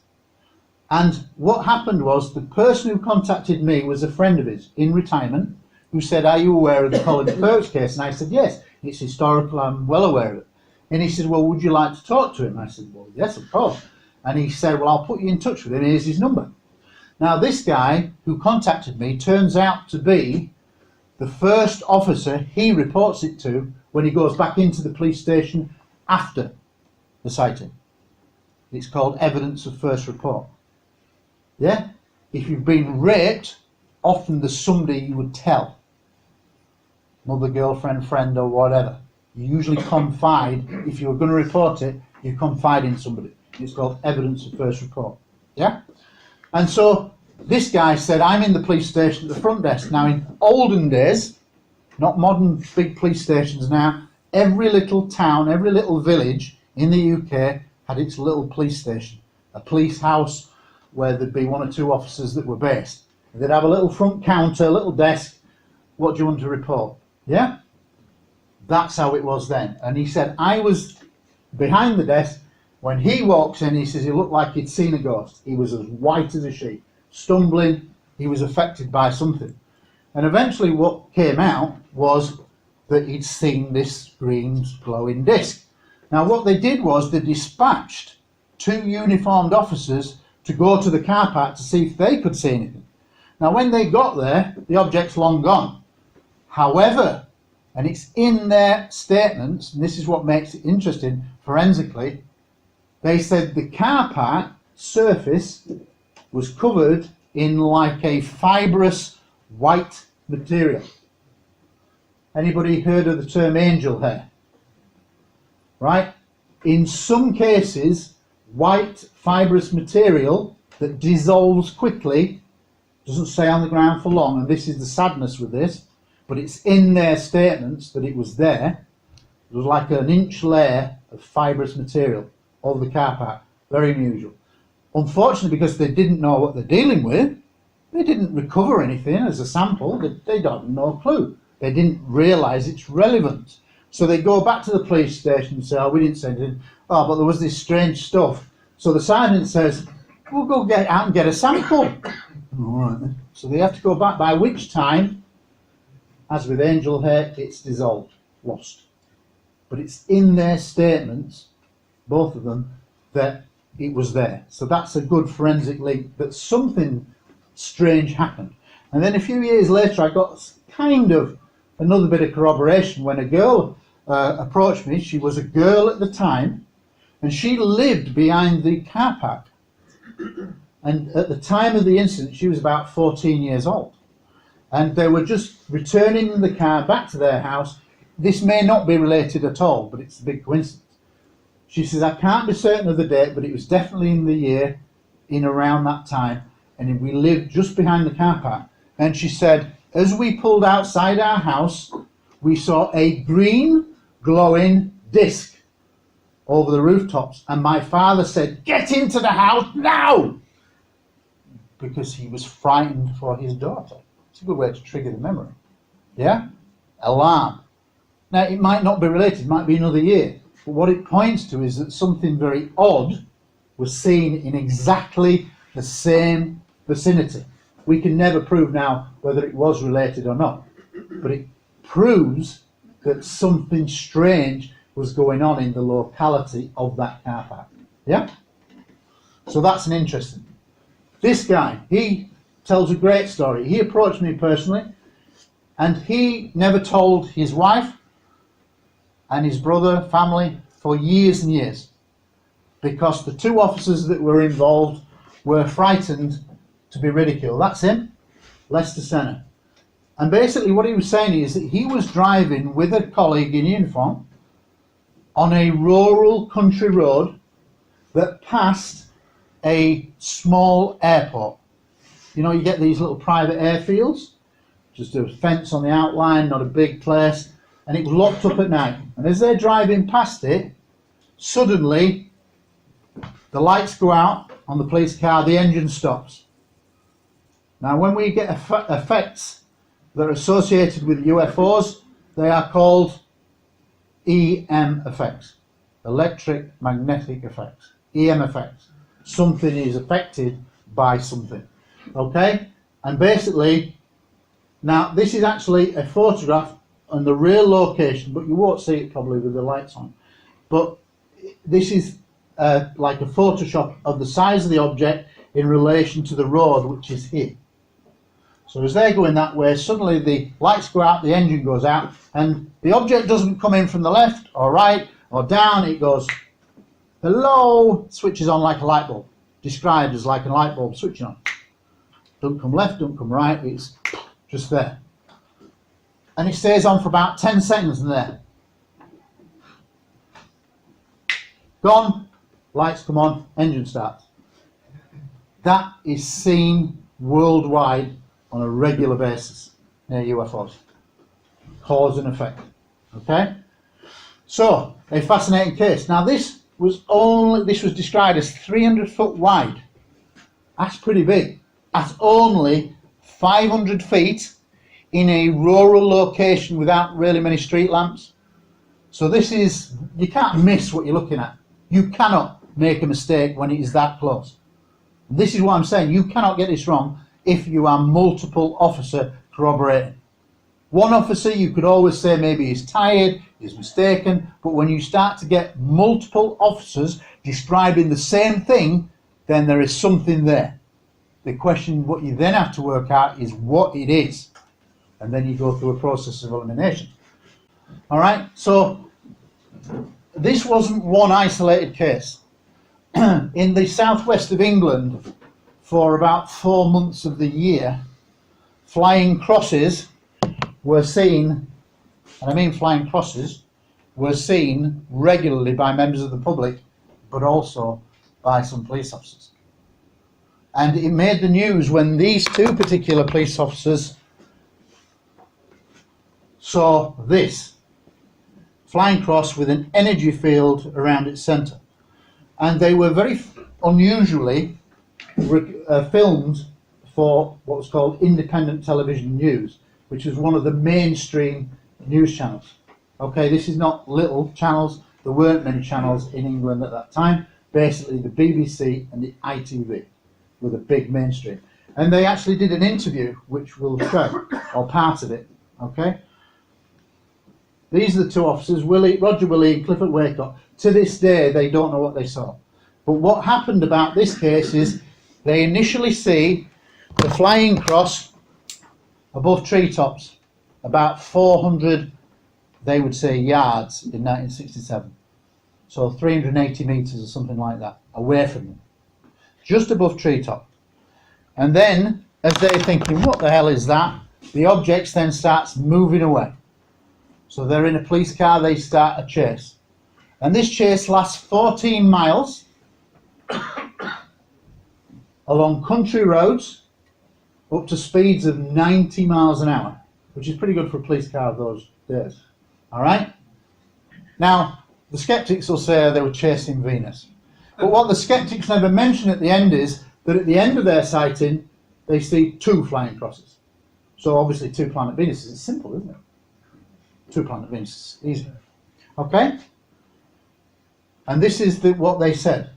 and what happened was, the person who contacted me was a friend of his in retirement, who said, are you aware of the Colin Perks case? And I said, yes, it's historical, I'm well aware of it. And he said, well, would you like to talk to him? I said, well, yes, of course. And he said, well, I'll put you in touch with him, here's his number. Now, this guy who contacted me turns out to be the first officer he reports it to when he goes back into the police station after the sighting. It's called evidence of first report. Yeah? If you've been raped, often there's somebody you would tell. Mother, girlfriend, friend, or whatever. You usually confide. If you're going to report it, you confide in somebody. It's called evidence of first report. Yeah? And so this guy said, I'm in the police station at the front desk. Now, in olden days, not modern big police stations now, every little town, every little village in the UK had its little police station. A police house where there'd be one or two officers that were based. They'd have a little front counter, a little desk. What do you want to report? Yeah? That's how it was then. And he said, I was behind the desk. When he walks in, he says he looked like he'd seen a ghost. He was as white as a sheet, stumbling. He was affected by something. And eventually what came out was that he'd seen this green glowing disc. Now what they did was they dispatched 2 uniformed officers to go to the car park to see if they could see anything. Now when they got there, the object's long gone. However, and it's in their statements, and this is what makes it interesting forensically, they said the car park surface was covered in like a fibrous white material. Anybody heard of the term angel hair? Right? In some cases, white fibrous material that dissolves quickly, doesn't stay on the ground for long, and this is the sadness with this, but it's in their statements that it was there. It was like an inch layer of fibrous material over the car park. Very unusual. Unfortunately, because they didn't know what they're dealing with, they didn't recover anything as a sample. They had no clue. They didn't realise its relevance. So they go back to the police station and say, oh, we didn't say anything. Oh, but there was this strange stuff. So the sergeant says, we'll go get out and get a sample. All right then. So they have to go back, by which time, as with angel hair, it's dissolved, lost. But it's in their statements, both of them, that it was there. So that's a good forensic link that something strange happened. And then a few years later, I got kind of another bit of corroboration when a girl approached me. She was a girl at the time, and she lived behind the car park. And at the time of the incident, she was about 14 years old. And they were just returning the car back to their house. This may not be related at all, but it's a big coincidence. She says, I can't be certain of the date, but it was definitely in the year, in around that time. And we lived just behind the car park. And she said, as we pulled outside our house, we saw a green glowing disc over the rooftops. And my father said, get into the house now! because he was frightened for his daughter. It's a good way to trigger the memory. Yeah? Alarm. Now, it might not be related, it might be another year, but what it points to is that something very odd was seen in exactly the same vicinity. We can never prove now whether it was related or not, but it proves that something strange was going on in the locality of that car park. Yeah? So that's an interesting. This guy, he tells a great story. He approached me personally, and he never told his wife and his brother, family, for years and years, because the two officers that were involved were frightened to be ridiculed. That's him, Lester Senna. And basically what he was saying is that he was driving with a colleague in uniform on a rural country road that passed a small airport. You know, you get these little private airfields, just a fence on the outline, not a big place, and it was locked up at night. And as they're driving past it, suddenly the lights go out on the police car, the engine stops. Now when we get effects that are associated with UFOs, they are called EM effects, electromagnetic effects, EM effects. Something is affected by something, okay? And basically, now this is actually a photograph on the real location, but you won't see it probably with the lights on. But this is like a Photoshop of the size of the object in relation to the road, which is here. So as they're going that way, suddenly the lights go out, the engine goes out, and the object doesn't come in from the left or right or down, it goes hello, switches on like a light bulb, described as like a light bulb switching on. Don't come left, don't come right, it's just there. And it stays on for about 10 seconds in there. Gone, lights come on, engine starts. That is seen worldwide on a regular basis near UFOs. Cause and effect. Okay? So, a fascinating case. Now this was described as 300 foot wide. That's pretty big. At only 500 feet in a rural location without really many street lamps. So this is, you can't miss what you're looking at. You cannot make a mistake when it is that close. This is what I'm saying, you cannot get this wrong if you are multiple officer corroborating. One officer you could always say maybe he's tired, he's mistaken, but when you start to get multiple officers describing the same thing, then there is something there. The question, what you then have to work out is what it is. And then you go through a process of elimination. All right, so this wasn't one isolated case. In the southwest of England, for about 4 months of the year, flying crosses were seen, and I mean flying crosses, were seen regularly by members of the public, but also by some police officers. And it made the news when these two particular police officers saw this flying cross with an energy field around its centre. And they were very unusually filmed for what was called independent television news, which was one of the mainstream news channels. Okay, this is not little channels. There weren't many channels in England at that time. Basically the BBC and the ITV were the big mainstream. And they actually did an interview, which we'll show, or part of it, okay? These are the two officers, Roger Willie and Clifford Waycott. To this day, they don't know what they saw. But what happened about this case is they initially see the flying cross above treetops, about 400, they would say, yards in 1967. So 380 metres or something like that, away from them. Just above treetop. And then, as they're thinking, what the hell is that? The objects then starts moving away. So they're in a police car, they start a chase. And this chase lasts 14 miles along country roads up to speeds of 90 miles an hour, which is pretty good for a police car of those days. All right? Now, the skeptics will say they were chasing Venus. But what the skeptics never mention at the end is that at the end of their sighting, they see 2 flying crosses. So obviously 2 planet Venuses. It's simple, isn't it? 2 planet Venuses, easy. Okay? And this is what they said.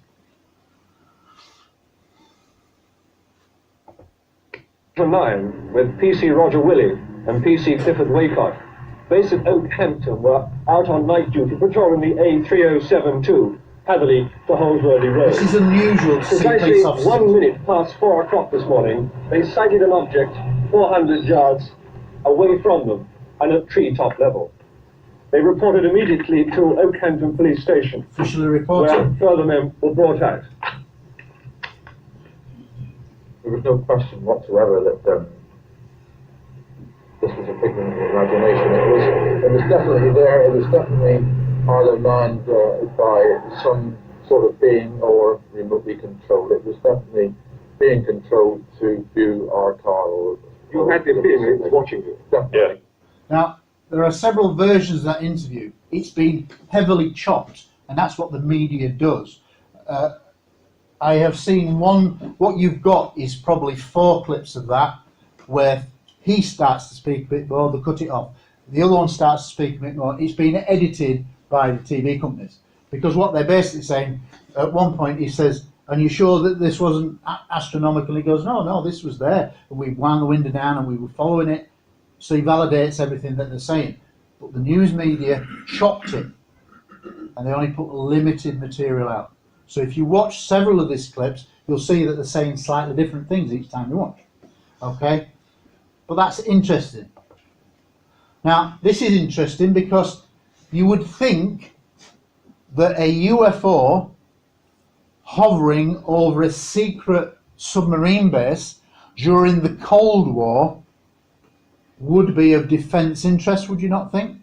Nine with PC Roger Willie and PC Clifford Waycott. Based at Oakhampton were out on night duty patrolling the A3072, Hatherley to Holsworthy Road. This is unusual to see Precisely police officers. 1 minute past 4 o'clock this morning, they sighted an object 400 yards away from them and at treetop level. They reported immediately to Oakhampton Police Station, Officially where reported. further men were brought out. There was no question whatsoever that this was a figment of the imagination. It was definitely there. It was definitely either manned by some sort of being or remotely controlled. It was definitely being controlled to view our car. Or You had the feeling it was watching you. Definitely. Now, there are several versions of that interview. It's been heavily chopped, and that's what the media does. I have seen one, what you've got is probably 4 clips of that, where he starts to speak a bit more, they cut it off. The other one starts to speak a bit more. It's been edited by the TV companies. Because what they're basically saying, at one point he says, "Are you sure that this wasn't astronomical?" He goes, no, this was there. And we wound the window down and we were following it. So he validates everything that they're saying. But the news media chopped it. And they only put limited material out. So if you watch several of these clips, you'll see that they're saying slightly different things each time you watch. Okay? But that's interesting. Now, this is interesting because you would think that a UFO hovering over a secret submarine base during the Cold War would be of defence interest, would you not think?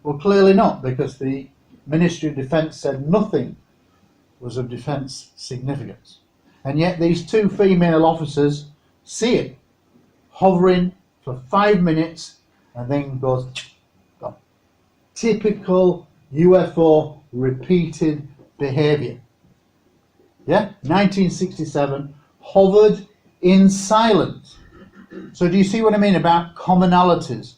Well, clearly not, because the Ministry of Defence said nothing was of defence significance. And yet these 2 female officers see it hovering for 5 minutes and then goes gone. Typical UFO repeated behaviour. Yeah, 1967, hovered in silence. So do you see what I mean about commonalities?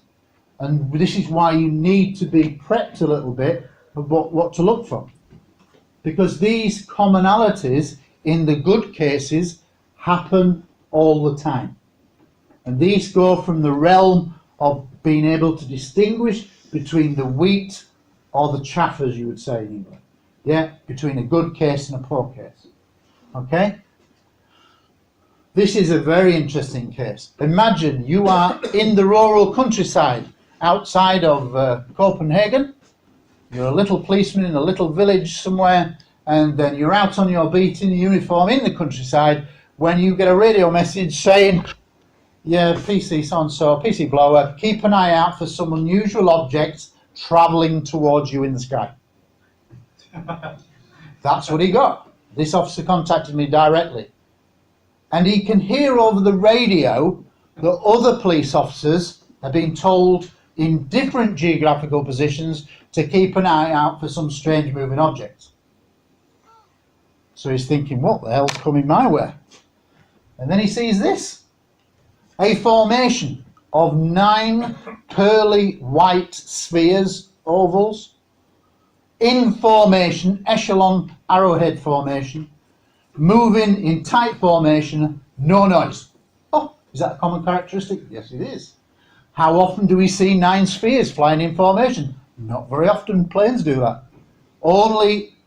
And this is why you need to be prepped a little bit about what to look for. Because these commonalities, in the good cases, happen all the time. And these go from the realm of being able to distinguish between the wheat or the chaff, as you would say in England. Yeah, between a good case and a poor case. Okay? This is a very interesting case. Imagine you are in the rural countryside outside of Copenhagen. You're a little policeman in a little village somewhere, and then you're out on your beat in uniform in the countryside when you get a radio message saying, "Yeah, PC so-and-so, PC blower, keep an eye out for some unusual objects travelling towards you in the sky." That's what he got. This officer contacted me directly. And he can hear over the radio that other police officers have been told in different geographical positions to keep an eye out for some strange moving objects. So he's thinking, what the hell's coming my way? And then he sees this. A formation of 9 pearly white spheres, ovals, in formation, echelon arrowhead formation, moving in tight formation, no noise. Oh, is that a common characteristic? Yes, it is. How often do we see 9 spheres flying in formation? Not very often planes do that. Only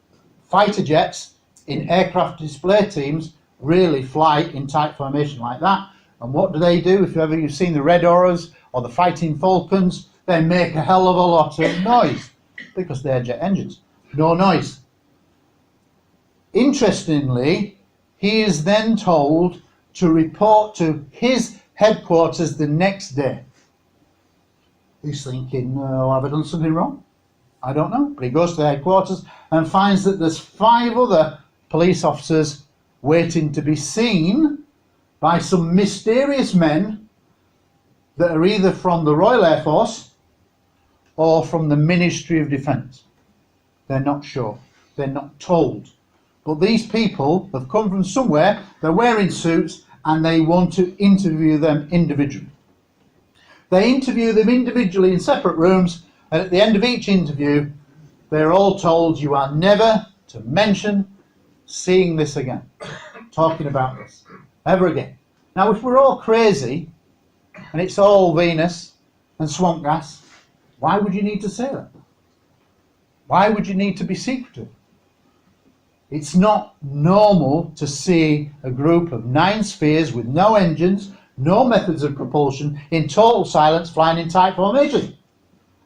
fighter jets in aircraft display teams really fly in tight formation like that. And what do they do? If you've seen the Red Auras or the Fighting Falcons, they make a hell of a lot of noise because they're jet engines. No noise. Interestingly, he is then told to report to his headquarters the next day. He's thinking, have I done something wrong? I don't know. But he goes to the headquarters and finds that there's 5 other police officers waiting to be seen by some mysterious men that are either from the Royal Air Force or from the Ministry of Defence. They're not sure. They're not told. But these people have come from somewhere, they're wearing suits, and they want to interview them individually. They interview them individually in separate rooms, and at the end of each interview, they're all told you are never to mention seeing this again, talking about this, ever again. Now, if we're all crazy, and it's all Venus and swamp gas, why would you need to say that? Why would you need to be secretive? It's not normal to see a group of 9 spheres with no engines, no methods of propulsion, in total silence, flying in tight formation,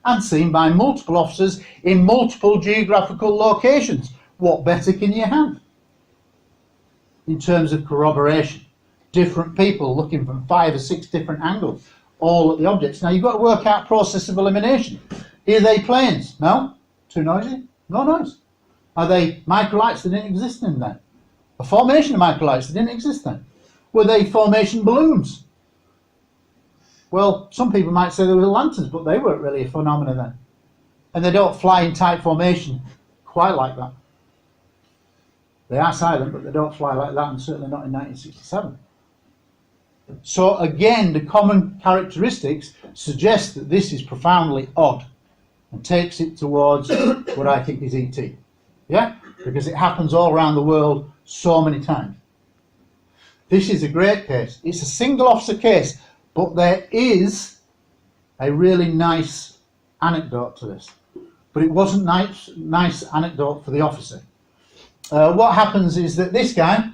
and seen by multiple officers in multiple geographical locations. What better can you have in terms of corroboration? Different people looking from 5 or 6 different angles, all at the objects. Now you've got to work out process of elimination. Are they planes? No? Too noisy? No noise. Are they microlights that didn't exist in then? A formation of microlights that didn't exist then? Were they formation balloons? Well, some people might say they were lanterns, but they weren't really a phenomenon then. And they don't fly in tight formation quite like that. They are silent, but they don't fly like that, and certainly not in 1967. So again, the common characteristics suggest that this is profoundly odd and takes it towards what I think is ET. Yeah? Because it happens all around the world so many times. This is a great case. It's a single officer case, but there is a really nice anecdote to this. But it wasn't nice anecdote for the officer. What happens is that this guy,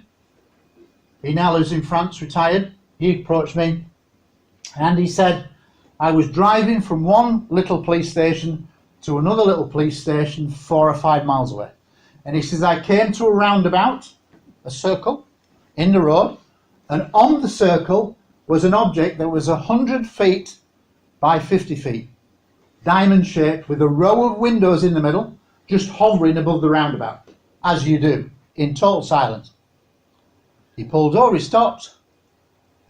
he now lives in France, retired. He approached me and he said, I was driving from one little police station to another little police station 4 or 5 miles away. And he says, I came to a roundabout, a circle, in the road, and on the circle was an object that was 100 feet by 50 feet, diamond shaped, with a row of windows in the middle, just hovering above the roundabout, as you do, in total silence. He pulled over, he stopped,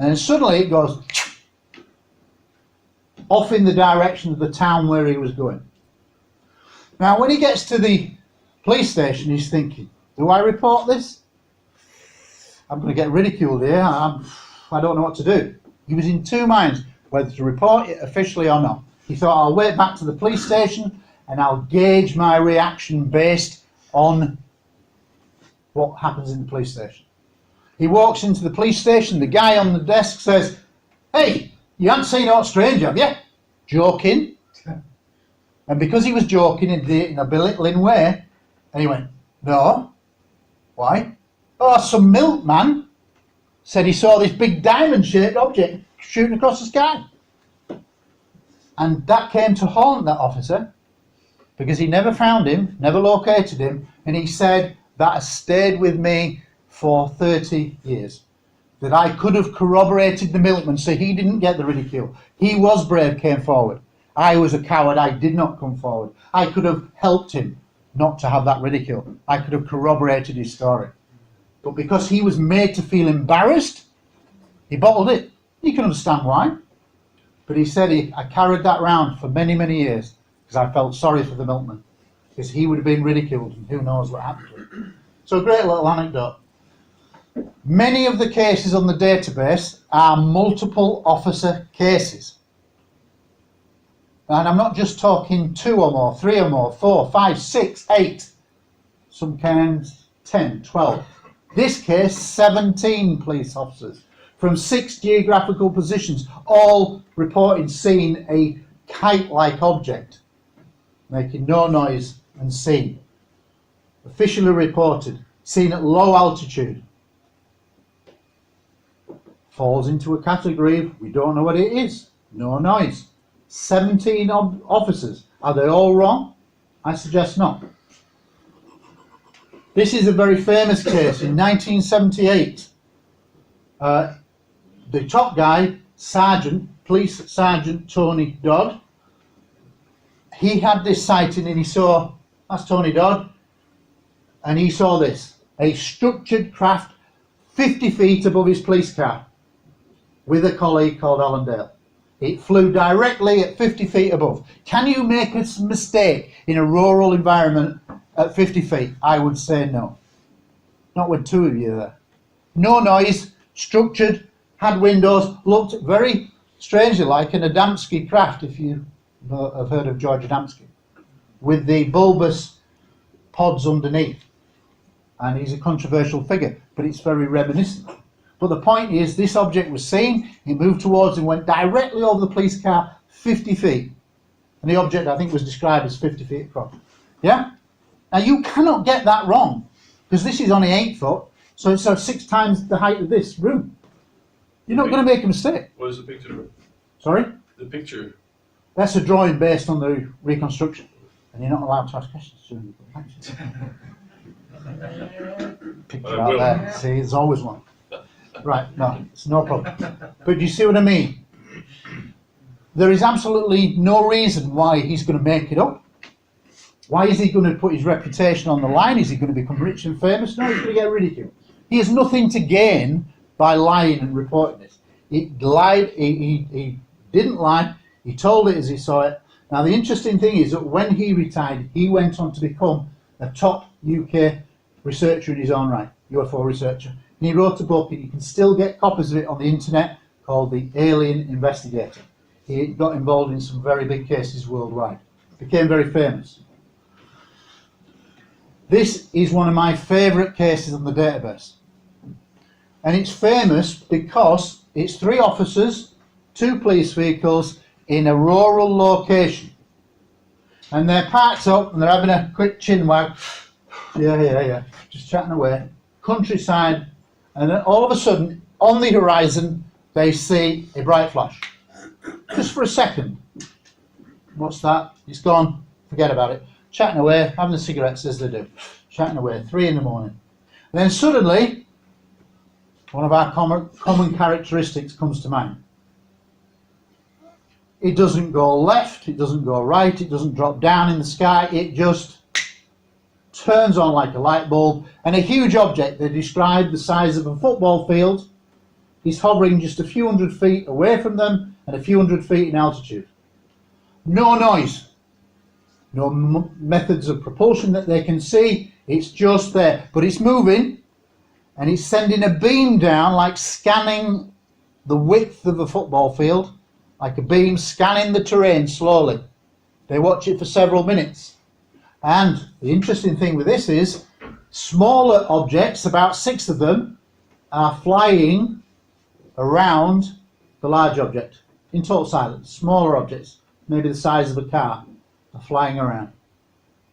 and then suddenly it goes off in the direction of the town where he was going. Now, when he gets to the police station, he's thinking, do I report this? I'm going to get ridiculed here. I don't know what to do. He was in 2 minds whether to report it officially or not. He thought, I'll wait back to the police station and I'll gauge my reaction based on what happens in the police station. He walks into the police station. The guy on the desk says, hey, you haven't seen Aught Strange, have you? Joking. And because he was joking in a belittling way, and he went, no. Why? Oh, some milkman said he saw this big diamond-shaped object shooting across the sky. And that came to haunt that officer, because he never found him, never located him, and he said, that has stayed with me for 30 years. That I could have corroborated the milkman so he didn't get the ridicule. He was brave, came forward. I was a coward, I did not come forward. I could have helped him not to have that ridicule. I could have corroborated his story. But because he was made to feel embarrassed, he bottled it. You can understand why. But he said I carried that round for many, many years because I felt sorry for the milkman, because he would have been ridiculed and who knows what happened to him. So a great little anecdote. Many of the cases on the database are multiple officer cases. And I'm not just talking 2 or more, 3 or more, 4, 5, 6, 8, some kinds 10, 12. This case, 17 police officers from 6 geographical positions, all reporting seeing a kite-like object, making no noise and seen. Officially reported, seen at low altitude. Falls into a category of, we don't know what it is, no noise. 17 officers. Are they all wrong? I suggest not. This is a very famous case. In 1978, the top guy, Police Sergeant Tony Dodd, he had this sighting and he saw, that's Tony Dodd, and he saw this, a structured craft 50 feet above his police car with a colleague called Alan Dale. It flew directly at 50 feet above. Can you make a mistake in a rural environment at 50 feet? I would say no. Not with 2 of you there. No noise, structured, had windows, looked very strangely like an Adamski craft, if you have heard of George Adamski, with the bulbous pods underneath. And he's a controversial figure, but it's very reminiscent. But the point is, this object was seen, it moved towards and went directly over the police car 50 feet. And the object, I think, was described as 50 feet across. Yeah? Now, you cannot get that wrong, because this is only 8 foot, so it's 6 times the height of this room. You're not going to make a mistake. What is the picture? Sorry? The picture. That's a drawing based on the reconstruction. And you're not allowed to ask questions during the picture out there. See, there's always one. Right, no, it's no problem. But you see what I mean? There is absolutely no reason why he's going to make it up. Why is he going to put his reputation on the line? Is he going to become rich and famous? No, he's going to get ridiculed. He has nothing to gain by lying and reporting this. He lied, he didn't lie, he told it as he saw it. Now the interesting thing is that when he retired, he went on to become a top UK researcher in his own right, UFO researcher. And he wrote a book, and you can still get copies of it on the internet, called The Alien Investigator. He got involved in some very big cases worldwide. Became very famous. This is one of my favourite cases on the database. And it's famous because it's 3 officers, 2 police vehicles in a rural location. And they're parked up and they're having a quick chin wag. Yeah. Just chatting away. Countryside. And then all of a sudden, on the horizon, they see a bright flash. Just for a second. What's that? It's gone. Forget about it. Chatting away, having a cigarette as they do. Chatting away, 3 in the morning. And then suddenly, one of our common characteristics comes to mind. It doesn't go left, it doesn't go right, it doesn't drop down in the sky, it just turns on like a light bulb, and a huge object they describe the size of a football field is hovering just a few hundred feet away from them and a few hundred feet in altitude. No noise, no methods of propulsion that they can see, it's just there, but it's moving. And it's sending a beam down, like scanning the width of the football field, like a beam scanning the terrain slowly. They watch it for several minutes. And the interesting thing with this is, smaller objects, about 6 of them, are flying around the large object, in total silence. Smaller objects, maybe the size of a car, are flying around.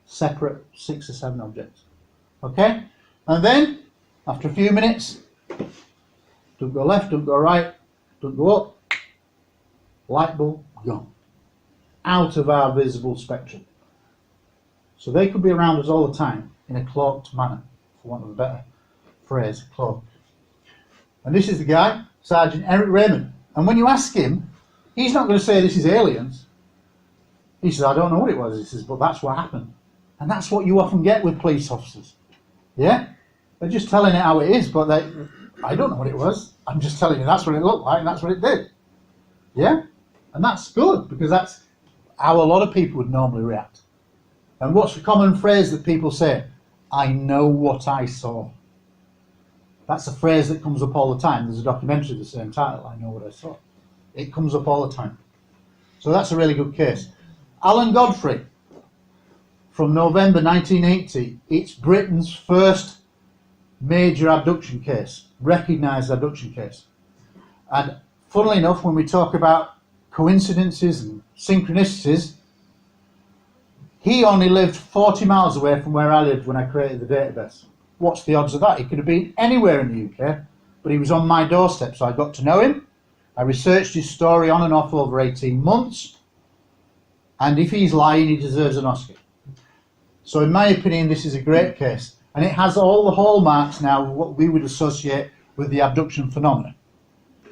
Separate 6 or 7 objects. Okay? And then, after a few minutes, don't go left, don't go right, don't go up, light bulb gone. Out of our visible spectrum. So they could be around us all the time in a cloaked manner, for want of a better phrase, cloaked. And this is the guy, Sergeant Eric Raymond. And when you ask him, he's not going to say this is aliens. He says, I don't know what it was. He says, but that's what happened. And that's what you often get with police officers. Yeah? They're just telling it how it is, but I don't know what it was. I'm just telling you that's what it looked like and that's what it did. Yeah? And that's good, because that's how a lot of people would normally react. And what's the common phrase that people say? I know what I saw. That's a phrase that comes up all the time. There's a documentary of the same title, I Know What I Saw. It comes up all the time. So that's a really good case. Alan Godfrey, from November 1980, it's Britain's first major abduction case, recognised abduction case. And funnily enough, when we talk about coincidences and synchronicities, he only lived 40 miles away from where I lived when I created the database. What's the odds of that? He could have been anywhere in the UK, but he was on my doorstep, so I got to know him. I researched his story on and off over 18 months, and if he's lying, he deserves an Oscar. So in my opinion, this is a great case, and it has all the hallmarks now of what we would associate with the abduction phenomenon.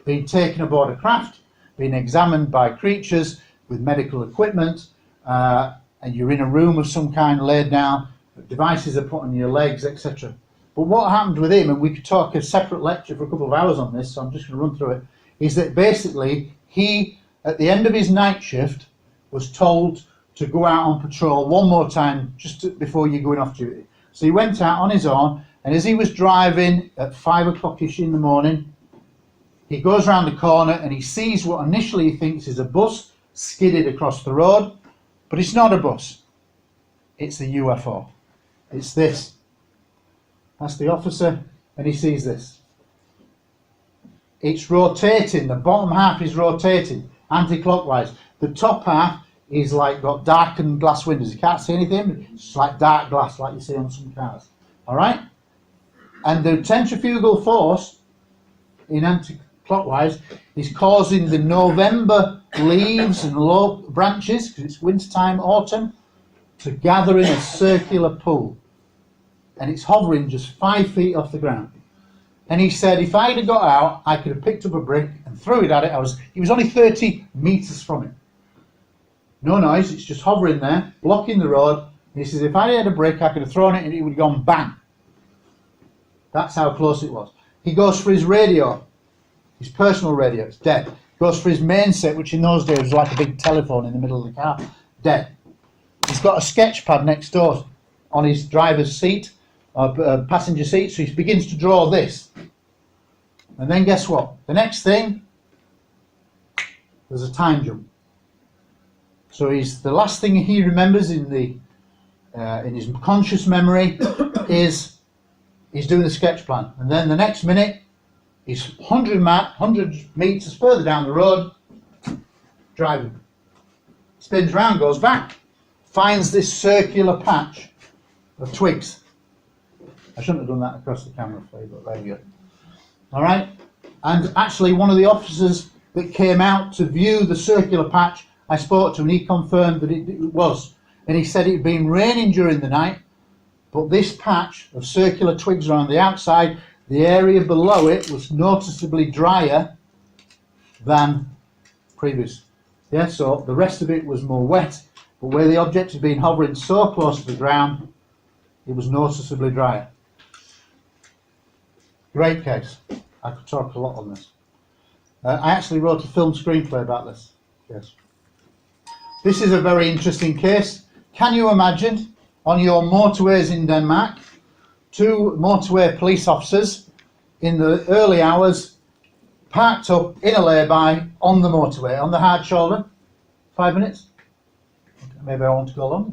Being taken aboard a craft, being examined by creatures with medical equipment, and you're in a room of some kind laid down, devices are put on your legs, etc. But what happened with him, and we could talk a separate lecture for a couple of hours on this, so I'm just going to run through it, is that basically he, at the end of his night shift, was told to go out on patrol one more time just before you're going off duty. So he went out on his own, and as he was driving at 5 o'clock-ish in the morning, He goes round the corner and he sees what initially he thinks is a bus skidded across the road, but it's not a bus. It's a UFO. It's this. That's the officer, and he sees this. It's rotating. The bottom half is rotating anti-clockwise. The top half is like got darkened glass windows. You can't see anything. It's like dark glass, like you see on some cars. All right. And the centrifugal force in anti-clockwise is causing the November leaves and low branches, because it's wintertime, autumn, to gather in a circular pool. And it's hovering just 5 feet off the ground. And he said, if I'd have got out, I could have picked up a brick and threw it at it. He was only 30 meters from it. No noise, it's just hovering there, blocking the road. And he says, if I had a brick, I could have thrown it and it would have gone bang. That's how close it was. He goes for his radio, his personal radio, it's dead. Goes for his main set, which in those days was like a big telephone in the middle of the car, dead. He's got a sketch pad next door on his driver's seat, passenger seat, so he begins to draw this. And then guess what? The next thing, there's a time jump. So the last thing he remembers in his conscious memory is he's doing the sketch plan. And then the next minute, he's 100 meters further down the road, driving. Spins round, goes back, finds this circular patch of twigs. I shouldn't have done that across the camera for you, but there you go. All right, and actually one of the officers that came out to view the circular patch, I spoke to him and he confirmed that it was. And he said it had been raining during the night, but this patch of circular twigs around the outside, the area below it was noticeably drier than previous. Yeah, so the rest of it was more wet, but where the object had been hovering so close to the ground, it was noticeably drier. Great case. I could talk a lot on this. I actually wrote a film screenplay about this. Yes. This is a very interesting case. Can you imagine on your motorways in Denmark, 2 motorway police officers in the early hours parked up in a lay-by on the motorway, on the hard shoulder? 5 minutes? Maybe I want to go longer.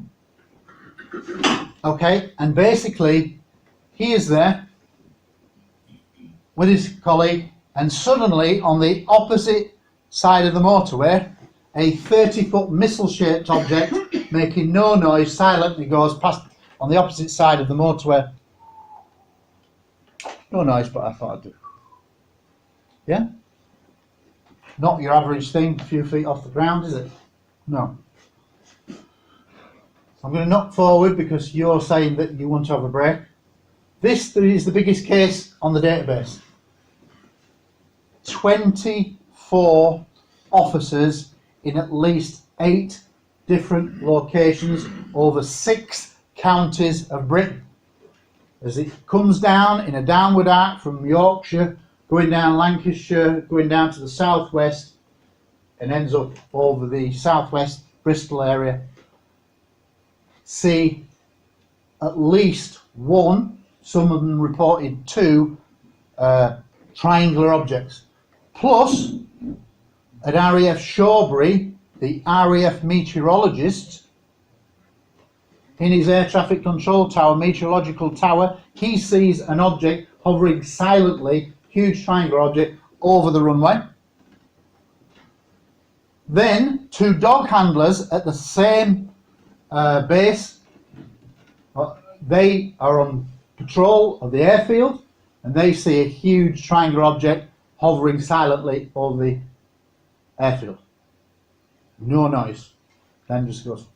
Okay, and basically he is there with his colleague, and suddenly on the opposite side of the motorway, a 30-foot missile-shaped object making no noise silently goes past on the opposite side of the motorway. No noise, but I thought I'd do. Yeah? Not your average thing, a few feet off the ground, is it? No. I'm going to knock forward because you're saying that you want to have a break. This is the biggest case on the database. 24 officers in at least 8 different locations over 6 counties of Britain. As it comes down in a downward arc from Yorkshire, going down Lancashire, going down to the southwest, and ends up over the southwest Bristol area. See at least 1, some of them reported 2 triangular objects. Plus, at RAF Shawbury, the RAF meteorologist, in his air traffic control tower, meteorological tower, he sees an object hovering silently, huge triangular object, over the runway. Then 2 dog handlers at the same base, they are on patrol of the airfield, and they see a huge triangular object hovering silently over the airfield. No noise. Then just goes,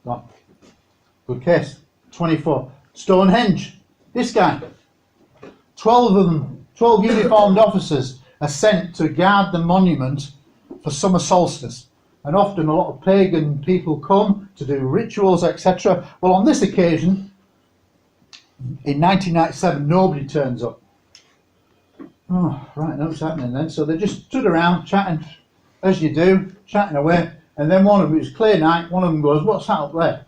gone. Good case. 24. Stonehenge. This guy. 12 of them, 12 uniformed officers are sent to guard the monument for summer solstice. And often a lot of pagan people come to do rituals, etc. Well, on this occasion, in 1997, nobody turns up. Oh, right, now what's happening then? So they just stood around chatting, as you do, chatting away. And then one of them, it was clear night, one of them goes, what's that up there?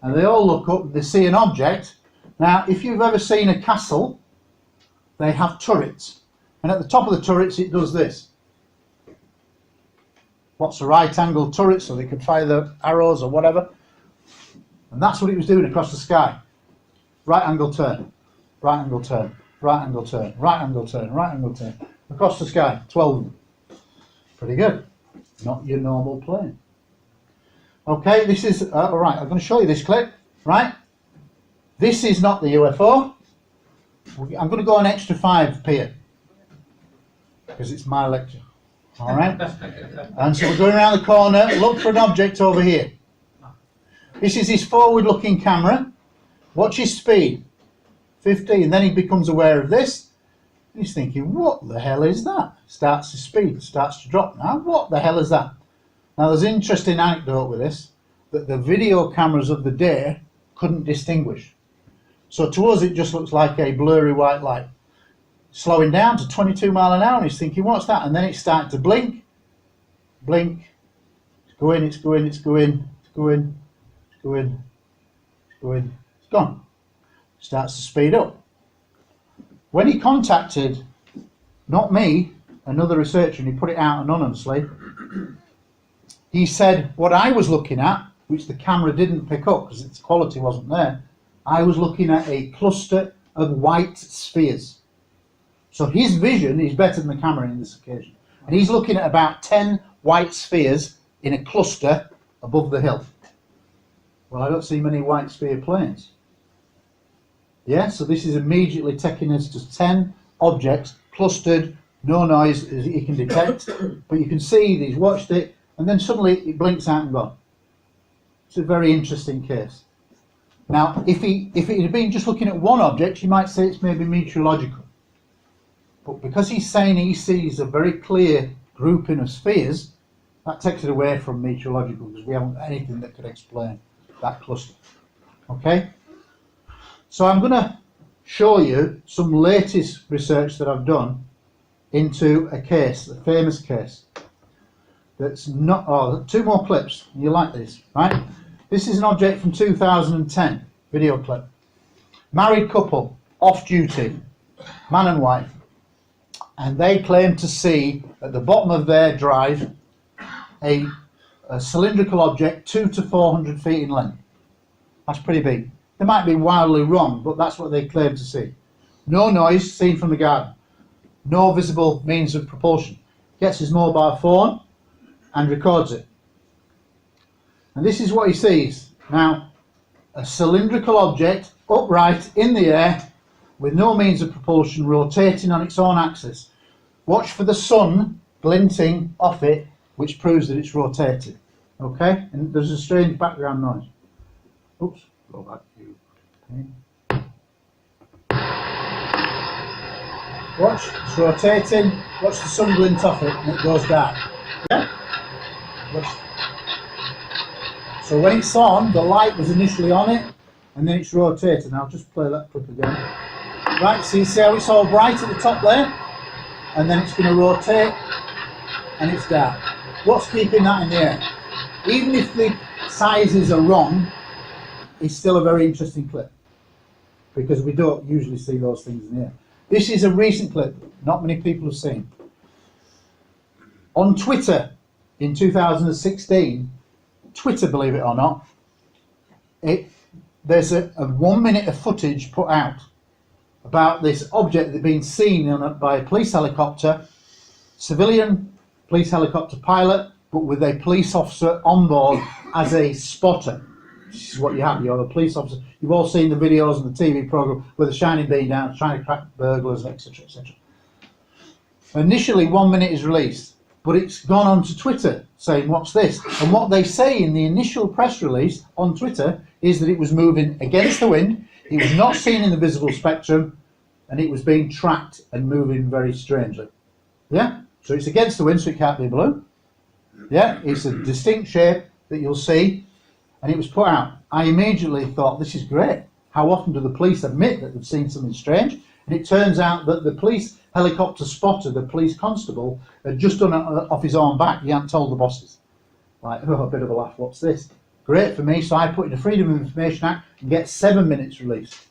And they all look up and they see an object. Now, if you've ever seen a castle, they have turrets. And at the top of the turrets it does this. Lots of right angled turrets so they could fire the arrows or whatever. And that's what it was doing across the sky. Right angle turn, right angle turn, right angle turn, right angle turn, right angle turn. Across the sky, 12 of them. Pretty good. Not your normal plane. Okay, this is, alright, I'm going to show you this clip, right? This is not the UFO. I'm going to go an extra 5 here. Because it's my lecture. Alright? And so we're going around the corner, look for an object over here. This is his forward looking camera. Watch his speed. 15. Then he becomes aware of this. And he's thinking, what the hell is that? Starts to speed, starts to drop now. What the hell is that? Now there's an interesting anecdote with this, that the video cameras of the day couldn't distinguish. So to us it just looks like a blurry white light. Slowing down to 22 miles an hour, and he's thinking, what's that? And then it's starting to blink, blink, it's going, it's going, it's going, it's going, it's going, it's going, it's gone. Starts to speed up. When he contacted, not me, another researcher, and he put it out anonymously, he said what I was looking at, which the camera didn't pick up because its quality wasn't there, I was looking at a cluster of white spheres. So his vision is better than the camera in this occasion. And he's looking at about 10 white spheres in a cluster above the hill. Well, I don't see many white sphere planes. Yeah, so this is immediately taking us to 10 objects clustered, no noise as he can detect, but you can see that he's watched it and then suddenly it blinks out and gone. It's a very interesting case. Now, if it had been just looking at one object, you might say it's maybe meteorological. But because he's saying he sees a very clear grouping of spheres, that takes it away from meteorological because we haven't got anything that could explain that cluster. Okay? So I'm going to show you some latest research that I've done into a case, a famous case. That's not, oh, 2 more clips. You like this, right? This is an object from 2010, video clip. Married couple, off duty, man and wife. And they claim to see at the bottom of their drive a cylindrical object 200 to 400 feet in length. That's pretty big. They might be wildly wrong, but that's what they claim to see. No noise seen from the garden. No visible means of propulsion. Gets his mobile phone and records it. And this is what he sees. Now, a cylindrical object upright in the air with no means of propulsion, rotating on its own axis. Watch for the sun glinting off it, which proves that it's rotating. Okay? And there's a strange background noise. Oops, go back to you. Okay. Watch, it's rotating. Watch the sun glint off it and it goes dark. Yeah? Watch. So when it's on, the light was initially on it and then it's rotating. I'll just play that clip again. Right, so you see how it's all bright at the top there? And then it's going to rotate and it's dark. What's keeping that in the air? Even if the sizes are wrong, it's still a very interesting clip because we don't usually see those things in the air. This is a recent clip, not many people have seen. On Twitter in 2016, Twitter, believe it or not, there's a 1 minute of footage put out about this object that had been seen by a police helicopter, civilian police helicopter pilot, but with a police officer on board as a spotter. This is what you have, you're a police officer. You've all seen the videos and the TV program with the shining beam down, trying to crack burglars, etc., etc. Initially, 1 minute is released, but it's gone onto Twitter saying, what's this? And what they say in the initial press release on Twitter is that it was moving against the wind, it was not seen in the visible spectrum, and it was being tracked and moving very strangely. Yeah? So it's against the wind, so it can't be a balloon. Yeah? It's a distinct shape that you'll see, and it was put out. I immediately thought, this is great. How often do the police admit that they've seen something strange? And it turns out that the police helicopter spotter, the police constable, had just done it off his own back. He hadn't told the bosses. Like, oh, a bit of a laugh, what's this? Great for me, so I put in the Freedom of Information Act and get 7 minutes released,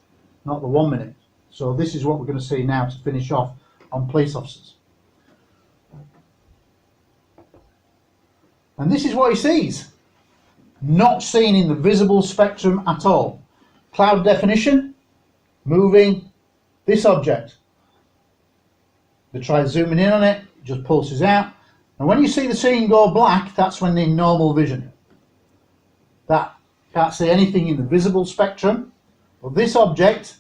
not the 1 minute. So this is what we're going to see now to finish off on police officers. And this is what he sees. Not seen in the visible spectrum at all. Cloud definition, moving this object. They try zooming in on it, it just pulses out. And when you see the scene go black, that's when they're in normal vision. That can't see anything in the visible spectrum. But this object,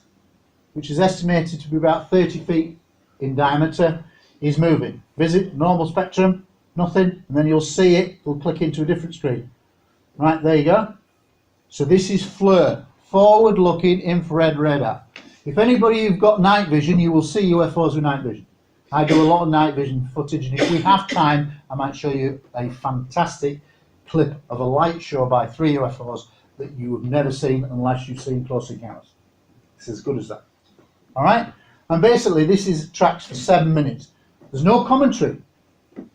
which is estimated to be about 30 feet in diameter, is moving. Visit normal spectrum, nothing, and then you'll see it, it'll click into a different screen. Right, there you go. So this is FLIR, forward-looking infrared radar. If anybody who've got night vision, you will see UFOs with night vision. I do a lot of night vision footage, and if we have time, I might show you a fantastic clip of a light show by 3 UFOs that you have never seen unless you've seen Close Encounters. It's as good as that. All right? And basically, this is tracks for 7 minutes. There's no commentary.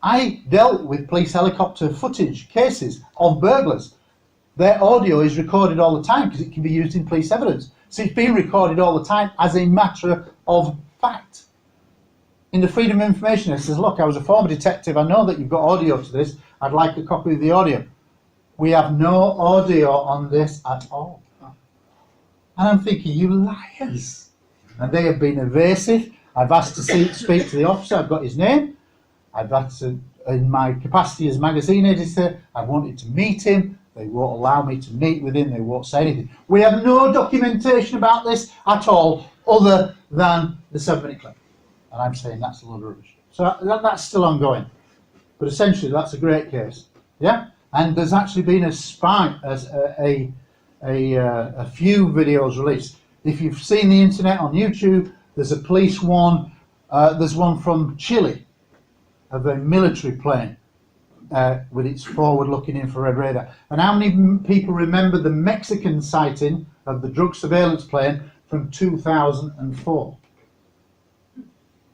I dealt with police helicopter footage cases of burglars. Their audio is recorded all the time because it can be used in police evidence. So it's being recorded all the time as a matter of fact. In the Freedom of Information, it says, look, I was a former detective. I know that you've got audio to this. I'd like a copy of the audio. We have no audio on this at all. And I'm thinking, you liars. And they have been evasive. I've asked to speak to the officer. I've got his name. I've had to, in my capacity as magazine editor, I wanted to meet him. They won't allow me to meet with him. They won't say anything. We have no documentation about this at all, other than the 7-minute clip. And I'm saying that's a load of rubbish. So that's still ongoing. But essentially, that's a great case. Yeah? And there's actually been a few videos released. If you've seen the internet on YouTube, there's a police one. There's one from Chile, of a military plane with its forward-looking infrared radar. And how many people remember the Mexican sighting of the drug surveillance plane from 2004?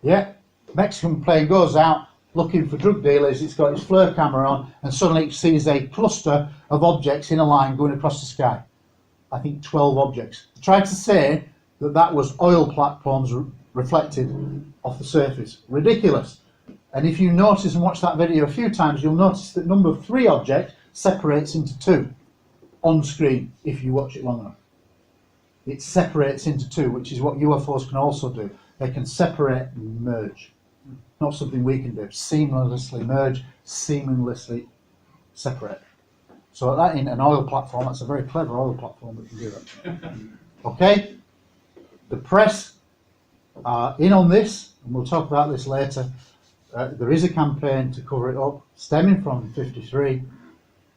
Yeah, Mexican plane goes out looking for drug dealers. It's got its FLIR camera on, and suddenly it sees a cluster of objects in a line going across the sky. I think 12 objects. They tried to say that that was oil platforms reflected off the surface. Ridiculous. And if you notice and watch that video a few times, you'll notice that number 3 object separates into 2 on screen if you watch it long enough. It separates into 2, which is what UFOs can also do. They can separate and merge. Not something we can do. Seamlessly merge, seamlessly separate. So that in an oil platform, that's a very clever oil platform that can do that. Okay? The press are in on this, and we'll talk about this later. There is a campaign to cover it up, stemming from 53,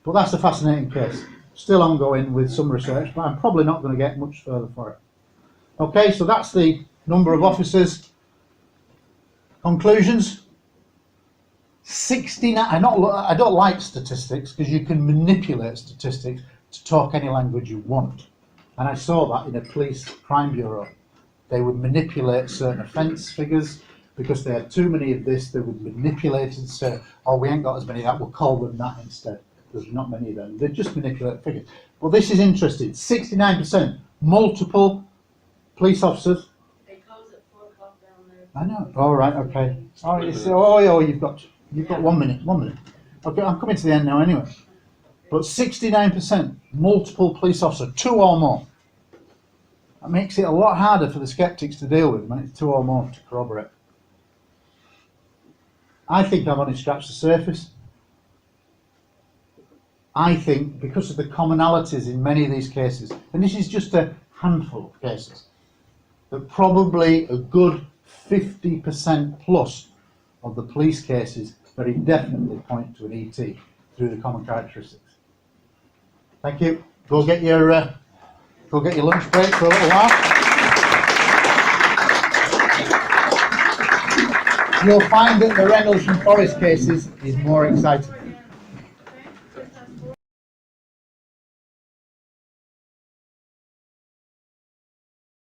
but that's a fascinating case. Still ongoing with some research, but I'm probably not going to get much further for it. Okay, so that's the number of officers. Conclusions. 69. I don't like statistics because you can manipulate statistics to talk any language you want. And I saw that in a police crime bureau. They would manipulate certain offence figures because they had too many of this. They would manipulate it and say, oh, we ain't got as many of that, we'll call them that instead. There's not many of them. They just manipulate figures. Well, this is interesting. 69%, multiple police officers. They close at 4 o'clock down there. I know. All right. Okay. Oh, you've got 1 minute. 1 minute. Okay, I'm coming to the end now anyway. But 69%, multiple police officers, 2 or more. That makes it a lot harder for the skeptics to deal with when it's 2 or more to corroborate. I think I've only scratched the surface. I think because of the commonalities in many of these cases, and this is just a handful of cases, that probably a good 50% plus of the police cases very definitely point to an ET through the common characteristics. Thank you. Go get your lunch break for a little while. You'll find that the Reynolds and Forrest cases is more exciting.